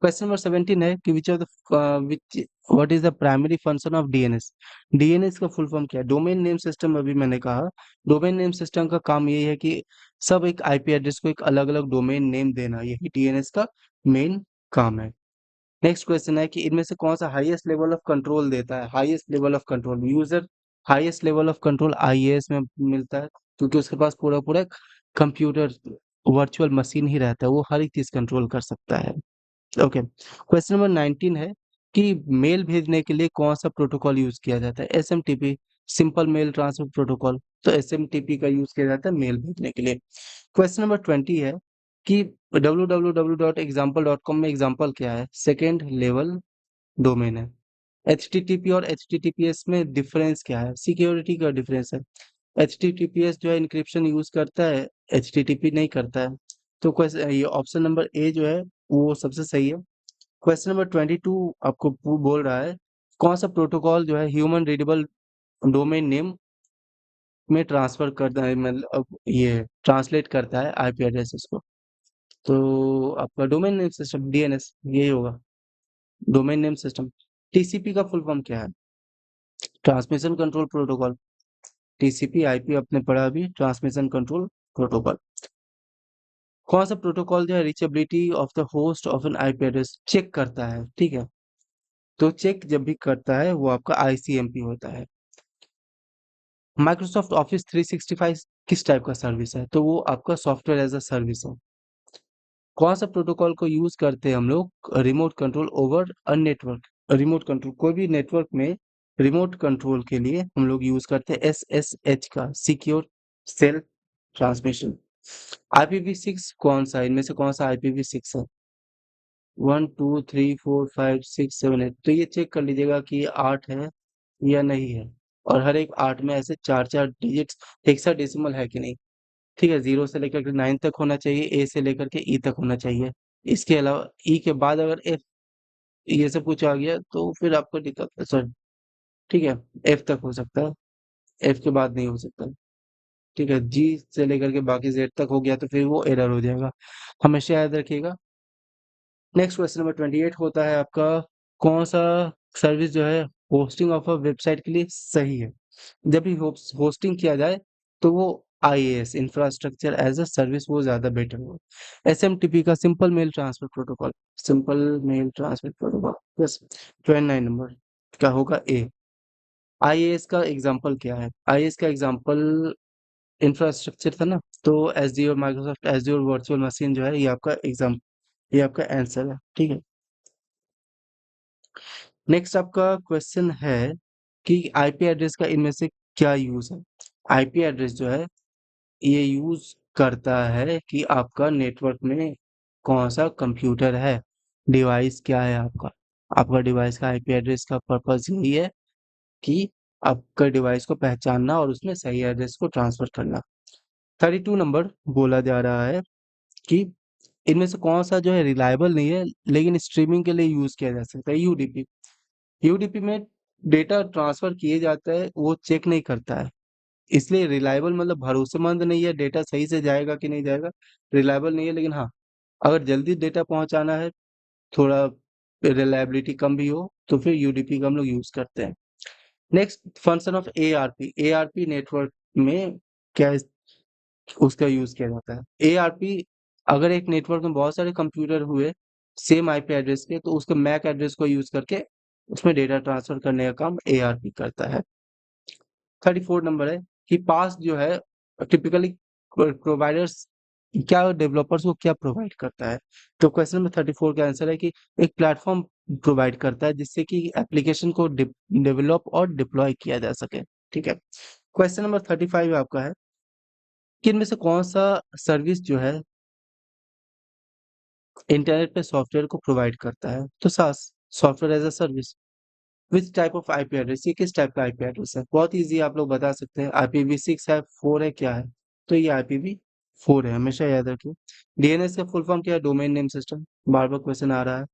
क्वेश्चन नंबर 17 है कि विच what is the primary function of DNS? DNS का फुल फॉर्म क्या है? Domain name system. अभी मैंने कहा डोमेन नेम सिस्टम का काम यही है कि सब एक आईपी एड्रेस को एक अलग अलग डोमेन नेम देना, यही डीएनएस का मेन काम है। नेक्स्ट क्वेश्चन है कि इनमें से कौन सा हाईएस्ट लेवल ऑफ कंट्रोल देता है? Highest level of control user highest level of control IAS में मिलता है क्योंकि उसके पास पूरा पूरा कंप्यूटर वर्चुअल मशीन ही रहता है, वो हर एक चीज कंट्रोल कर सकता है। ओके, क्वेश्चन नंबर 19 है कि मेल भेजने के लिए कौन सा प्रोटोकॉल यूज किया जाता है? SMTP, simple mail transfer protocol. तो एसएमटीपी का यूज किया जाता है मेल भेजने के लिए। क्वेश्चन नंबर 20 है कि www.example.com में एग्जाम्पल क्या है? सेकेंड लेवल डोमेन है। HTTP और HTTPS में डिफरेंस क्या है? सिक्योरिटी का डिफरेंस है। HTTPS जो है इंक्रिप्शन यूज करता है, HTTP नहीं करता है। तो क्वेश्चन ये ऑप्शन नंबर ए जो है वो सबसे सही है। क्वेश्चन नंबर 22 आपको बोल रहा है कौन सा प्रोटोकॉल जो है ह्यूमन रीडेबल डोमेन नेम में ट्रांसफर करता है, मतलब ये ट्रांसलेट करता है आईपी एड्रेसेस को? तो आपका डोमेन नेम सिस्टम, डीएनएस, यही होगा डोमेन नेम सिस्टम। टीसीपी का फुल फॉर्म क्या है? Transmission control protocol. TCP IP आपने पढ़ा अभी, ट्रांसमिशन कंट्रोल प्रोटोकॉल। कौन सा प्रोटोकॉल जो है reachability of the host of an IP address check करता है? ठीक है, तो चेक जब भी करता है वो आपका आईसीएमपी होता है। माइक्रोसॉफ्ट ऑफिस 365 किस टाइप का सर्विस है? तो वो आपका सॉफ्टवेयर एज अ सर्विस है। कौन सा प्रोटोकॉल को यूज करते हैं हम लोग remote control over a network? Remote control कोई भी नेटवर्क में रिमोट कंट्रोल के लिए हम लोग यूज करते हैं SSH का, सिक्योर सेल ट्रांसमिशन। IPv6 कौन सा, इनमें से कौन सा IPv6 है? 1 2 3 4 5 6 7 8। तो ये चेक कर लीजिएगा कि ये 8 है या नहीं है, और हर एक 8 में ऐसे चार चार डिजिट्स हेक्साडेसिमल है कि नहीं। ठीक है, 0 से लेकर के 9 तक होना चाहिए, ए से लेकर के ई तक होना चाहिए। इसके अलावा ई के बाद अगर एफ ये सब कुछ आ गया तो फिर आपको दिक्कत है सर। ठीक है, एफ तक हो सकता है, एफ के बाद नहीं हो सकता। ठीक है, जी से लेकर के बाकी जेड तक हो गया तो फिर वो एरर हो जाएगा, हमेशा याद रखिएगा। नेक्स्ट क्वेश्चन नंबर 28 होता है आपका कौन सा सर्विस जो है होस्टिंग ऑफ अ वेबसाइट के लिए सही है? जब भी होस्टिंग किया जाए तो वो IaaS infrastructure as a service वो ज्यादा बेटर होगा। एसएमटीपी का simple mail transfer protocol, simple mail transfer protocol, बस 29 नंबर का होगा ए। आईएएस का एग्जांपल क्या है? आईएएस का एग्जांपल इंफ्रास्ट्रक्चर था ना, तो एजडीओ माइक्रोसॉफ्ट एजडीओ वर्चुअल मशीन जो है ये आपका एग्जाम, ये आपका आंसर है, ठीक है। नेक्स्ट आपका क्वेश्चन है कि आईपी एड्रेस का इनमें से क्या यूज है? आईपी एड्रेस जो है ये यूज करता है कि आपका नेटवर्क में कौन सा कंप्यूटर है, डिवाइस क्या है आपका। आपका डिवाइस का आईपी एड्रेस का पर्पस यही है कि आपका डिवाइस को पहचानना और उसमें सही एड्रेस को ट्रांसफर करना। 32 नंबर बोला जा रहा है कि इनमें से कौन सा जो है रिलायबल नहीं है लेकिन स्ट्रीमिंग के लिए यूज किया जा सकता है? यूडीपी। यूडीपी में डेटा ट्रांसफर किए जाता है, वो चेक नहीं करता है, इसलिए रिलायबल मतलब भरोसेमंद नहीं है, डेटा सही से जाएगा कि नहीं जाएगा, रिलायबल नहीं है। लेकिन हाँ, अगर जल्दी डेटा पहुंचाना है, थोड़ा रिलायबिलिटी कम भी हो, तो फिर यूडीपी का हम लोग यूज करते हैं। Next function of ARP. ARP network में क्या उसका यूज किया जाता है? एआरपी, अगर एक नेटवर्क में बहुत सारे कंप्यूटर हुए सेम आईपी एड्रेस के, तो उसके मैक एड्रेस को यूज करके उसमें डेटा ट्रांसफर करने का काम एआरपी करता है। 34 नंबर है कि पास जो है टिपिकली प्रोवाइडर्स क्या, डेवलपर्स को क्या प्रोवाइड करता है? तो क्वेश्चन नंबर 34 का आंसर है कि एक प्लेटफॉर्म प्रोवाइड करता है जिससे कि एप्लीकेशन को डेवलप और डिप्लॉय किया जा सके, ठीक है। क्वेश्चन नंबर 35 आपका है कि इनमें से कौन सा सर्विस जो है इंटरनेट पे सॉफ्टवेयर को प्रोवाइड करता है? तो SaaS, software as a service. Which type of IP address, ये किस टाइप का आईपी एड्रेस है? बहुत इजी, आप लोग बता सकते हैं। IPv6 है, 4 है, क्या है? तो ये IPv4 है, हमेशा याद रखिए। डीएनएस का फुल फॉर्म क्या है? Domain name system. बार बार क्वेश्चन आ रहा है।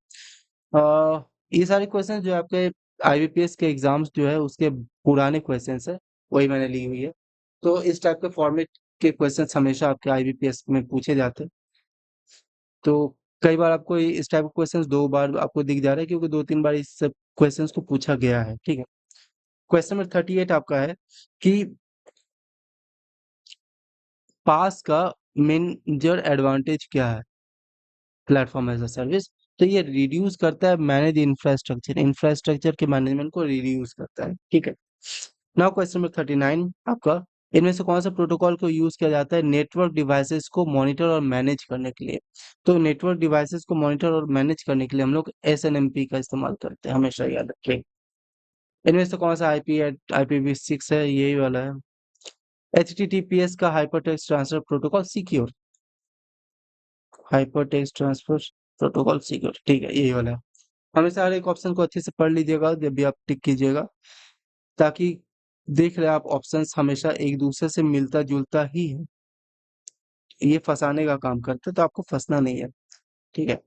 ये सारे क्वेश्चन जो आपके आईबीपीएस के एग्जाम्स जो है उसके पुराने क्वेश्चन है, वही मैंने ली हुई है। तो इस टाइप के फॉर्मेट के क्वेश्चन हमेशा आपके आईबीपीएस में पूछे जाते हैं। तो कई बार आपको इस टाइप के क्वेश्चंस 2 बार आपको दिख जा रहा है क्योंकि 2-3 बार इस सब क्वेश्चंस को पूछा गया है, ठीक है। क्वेश्चन नंबर 38 आपका है कि पास का मेजर एडवांटेज क्या है प्लेटफॉर्म एज अ सर्विस? तो ये रिड्यूस करता है मैनेज इंफ्रास्ट्रक्चर, इंफ्रास्ट्रक्चर के मैनेजमेंट को रिड्यूस करता है, ठीक है। नाउ क्वेश्चन नंबर 39 आपका, इनमें से कौन सा प्रोटोकॉल को यूज किया जाता है नेटवर्क डिवाइसेस को मॉनिटर और मैनेज करने के लिए? तो नेटवर्क डिवाइसेस को मॉनिटर और मैनेज करने के लिए हम लोग SNMP का इस्तेमाल करते हैं, हमेशा याद रखें। इनमें से कौन सा IPv6 है? यही वाला है। HTTPS का hypertext transfer protocol secure, hypertext transfer protocol secure, ठीक है, यही वाला है। हमेशा हर एक ऑप्शन को अच्छे से पढ़ लीजिएगा जब भी आप टिक कीजिएगा, ताकि देख रहे आप ऑप्शंस हमेशा एक दूसरे से मिलता जुलता ही है, ये फंसाने का काम करते हैं, तो आपको फंसना नहीं है, ठीक है।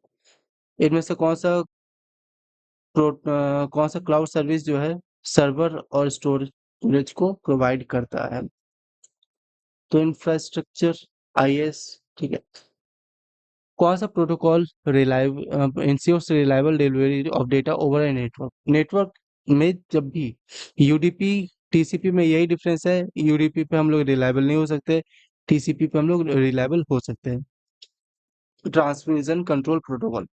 इनमें से कौन सा क्लाउड सर्विस जो है सर्वर और स्टोरेज को प्रोवाइड करता है? तो इंफ्रास्ट्रक्चर आईएस, ठीक है। कौन सा protocol reliable ensures reliable delivery of data over a network? Network में जब भी यूडीपी टीसीपी में यही डिफरेंस है, यूडीपी पे हम लोग रिलायबल नहीं हो सकते, टीसीपी पे हम लोग रिलायबल हो सकते हैं। ट्रांसमिशन कंट्रोल प्रोटोकॉल,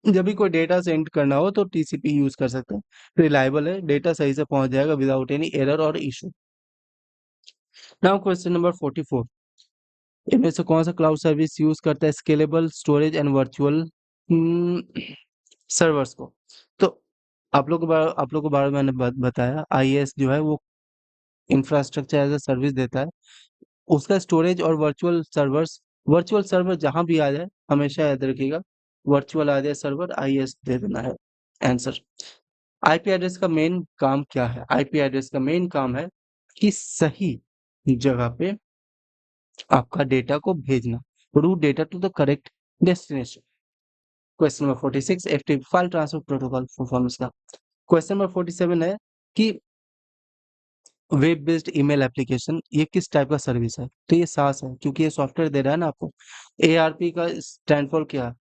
जब भी कोई डेटा सेंड करना हो तो टीसीपी यूज कर सकते हैं, रिलायबल है, डेटा सही से पहुंच जाएगा विदाउट एनी एरर और इशू। नाउ क्वेश्चन नंबर 44, इनमें से कौन सा क्लाउड सर्विस यूज करता है scalable storage and virtual servers को? तो आप लोग को बार मैंने बताया, आईएएस जो है वो इंफ्रास्ट्रक्चर एज अ सर्विस देता है, उसका स्टोरेज और वर्चुअल सर्वर जहां भी आ जाए हमेशा याद रखिएगा, वर्चुअल आ जाए सर्वर, आईएएस दे देना है आंसर। आईपी एड्रेस का मेन काम क्या है? आईपी एड्रेस का मेन काम है कि सही जगह पे आपका डेटा को भेजना, route data to the correct destination. Question number 46, FTP file transfer protocol performance का। क्वेश्चन नंबर 47 है कि वेब बेस्ड ईमेल एप्लीकेशन ये किस टाइप का सर्विस है? तो ये सास है, क्योंकि ये सॉफ्टवेयर दे रहा है ना आपको। एआरपी का स्टैंड फॉर क्या?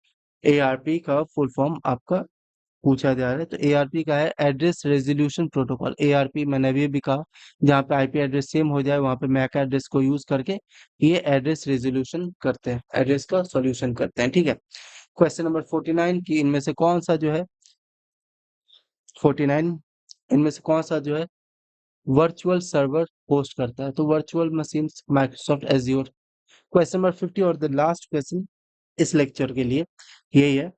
एआरपी का फुल फॉर्म आपका पूछा जा रहा है। तो एआरपी का है एड्रेस रेजोल्यूशन प्रोटोकॉल। एआरपी मैंने अभी भी कहा, जहाँ पे आईपी एड्रेस सेम हो जाए वहाँ पे मैक एड्रेस को यूज करके ये एड्रेस रेजोल्यूशन करते हैं, एड्रेस का सॉल्यूशन करते हैं। ठीक है। क्वेश्चन नंबर 49 की इनमें से कौन सा जो है 49 इनमें से कौन सा जो है वर्चुअल सर्वर होस्ट करता है? तो virtual machine Microsoft azure. Question number 50 और द लास्ट क्वेश्चन इस लेक्चर के लिए यही है।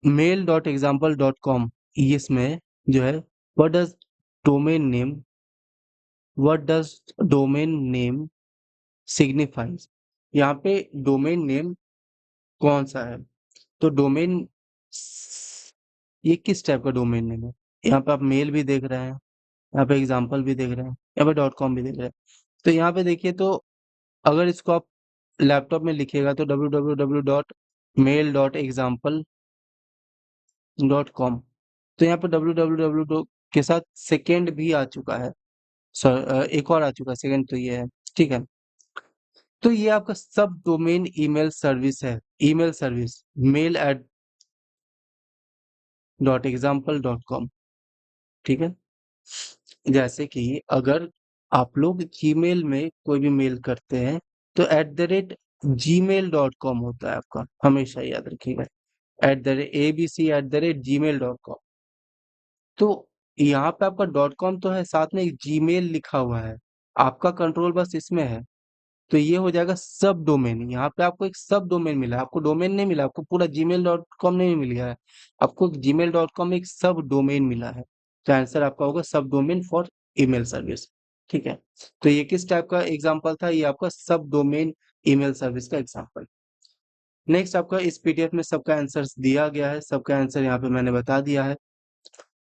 mail.example.com, इसमें जो है what does domain name what does domain name signifies. यहाँ पे डोमेन नेम कौन सा है? तो डोमेन ये किस टाइप का डोमेन नेम है? यहाँ पे आप मेल भी देख रहे हैं, यहाँ पे एग्जाम्पल भी देख रहे हैं, यहाँ पे डॉट कॉम भी देख रहे हैं। तो यहाँ पे देखिए, तो अगर इसको आप लैपटॉप में लिखिएगा तो www.mail.example.com, तो यहाँ पर www के साथ सेकेंड भी आ चुका है। एक और आ चुका है, सेकेंड तो ये है। ठीक है। तो ये आपका सब डोमेन ईमेल सर्विस है। Email service mail@example.com। ठीक है। जैसे कि अगर आप लोग जीमेल में कोई भी मेल करते हैं तो @gmail.com होता है आपका, हमेशा याद रखिएगा, abc@gmail.com। तो यहाँ पे आपका डॉट कॉम तो है, साथ में एक जीमेल लिखा हुआ है, आपका कंट्रोल बस इसमें है। तो ये हो जाएगा सब डोमेन। यहाँ पे आपको एक सब डोमेन मिला है, आपको डोमेन नहीं मिला, आपको पूरा gmail.com नहीं मिला है, आपको gmail.com एक सब डोमेन मिला है। तो आंसर आपका होगा सब डोमेन फॉर ईमेल सर्विस। ठीक है। तो ये किस टाइप का एग्जाम्पल था? ये आपका सब डोमेन ईमेल सर्विस का एग्जाम्पल। नेक्स्ट आपका इस पीडीएफ में सबका आंसर दिया गया है, सबका आंसर यहाँ पे मैंने बता दिया है।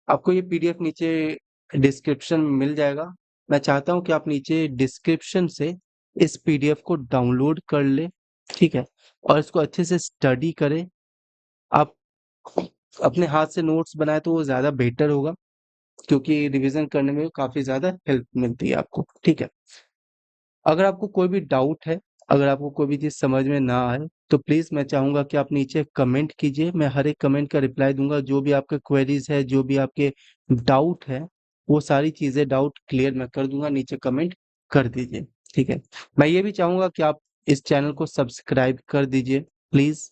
आपको ये पीडीएफ नीचे डिस्क्रिप्शन में मिल जाएगा। मैं चाहता हूँ कि आप नीचे डिस्क्रिप्शन से इस पीडीएफ को डाउनलोड कर ले। ठीक है। और इसको अच्छे से स्टडी करें। आप अपने हाथ से नोट्स बनाए तो वो ज्यादा बेटर होगा, क्योंकि रिवीजन करने में काफी ज्यादा हेल्प मिलती है आपको। ठीक है। अगर आपको कोई भी डाउट है, अगर आपको कोई भी चीज समझ में ना आए, तो प्लीज मैं चाहूंगा कि आप नीचे कमेंट कीजिए। मैं हर एक कमेंट का रिप्लाई दूंगा। जो भी आपके क्वेरीज है, जो भी आपके डाउट है, वो सारी चीजें डाउट क्लियर मैं कर दूंगा। नीचे कमेंट कर दीजिए। ठीक है। मैं ये भी चाहूंगा कि आप इस चैनल को सब्सक्राइब कर दीजिए प्लीज,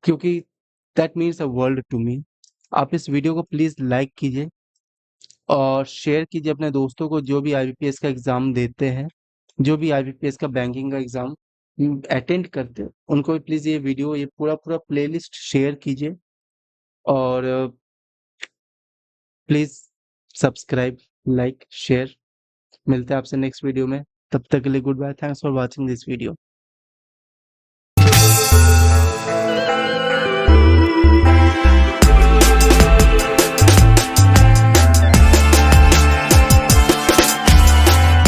क्योंकि that means a world to me. आप इस वीडियो को प्लीज लाइक कीजिए और शेयर कीजिए अपने दोस्तों को, जो भी आईबीपीएस का एग्जाम देते हैं, जो भी आईबीपीएस का बैंकिंग का एग्जाम अटेंड करते हैं, उनको भी प्लीज ये वीडियो, ये पूरा पूरा प्लेलिस्ट शेयर कीजिए। और प्लीज सब्सक्राइब, लाइक, शेयर। मिलते हैं आपसे नेक्स्ट वीडियो में। तब तक के लिए good bye. Thanks for watching this video.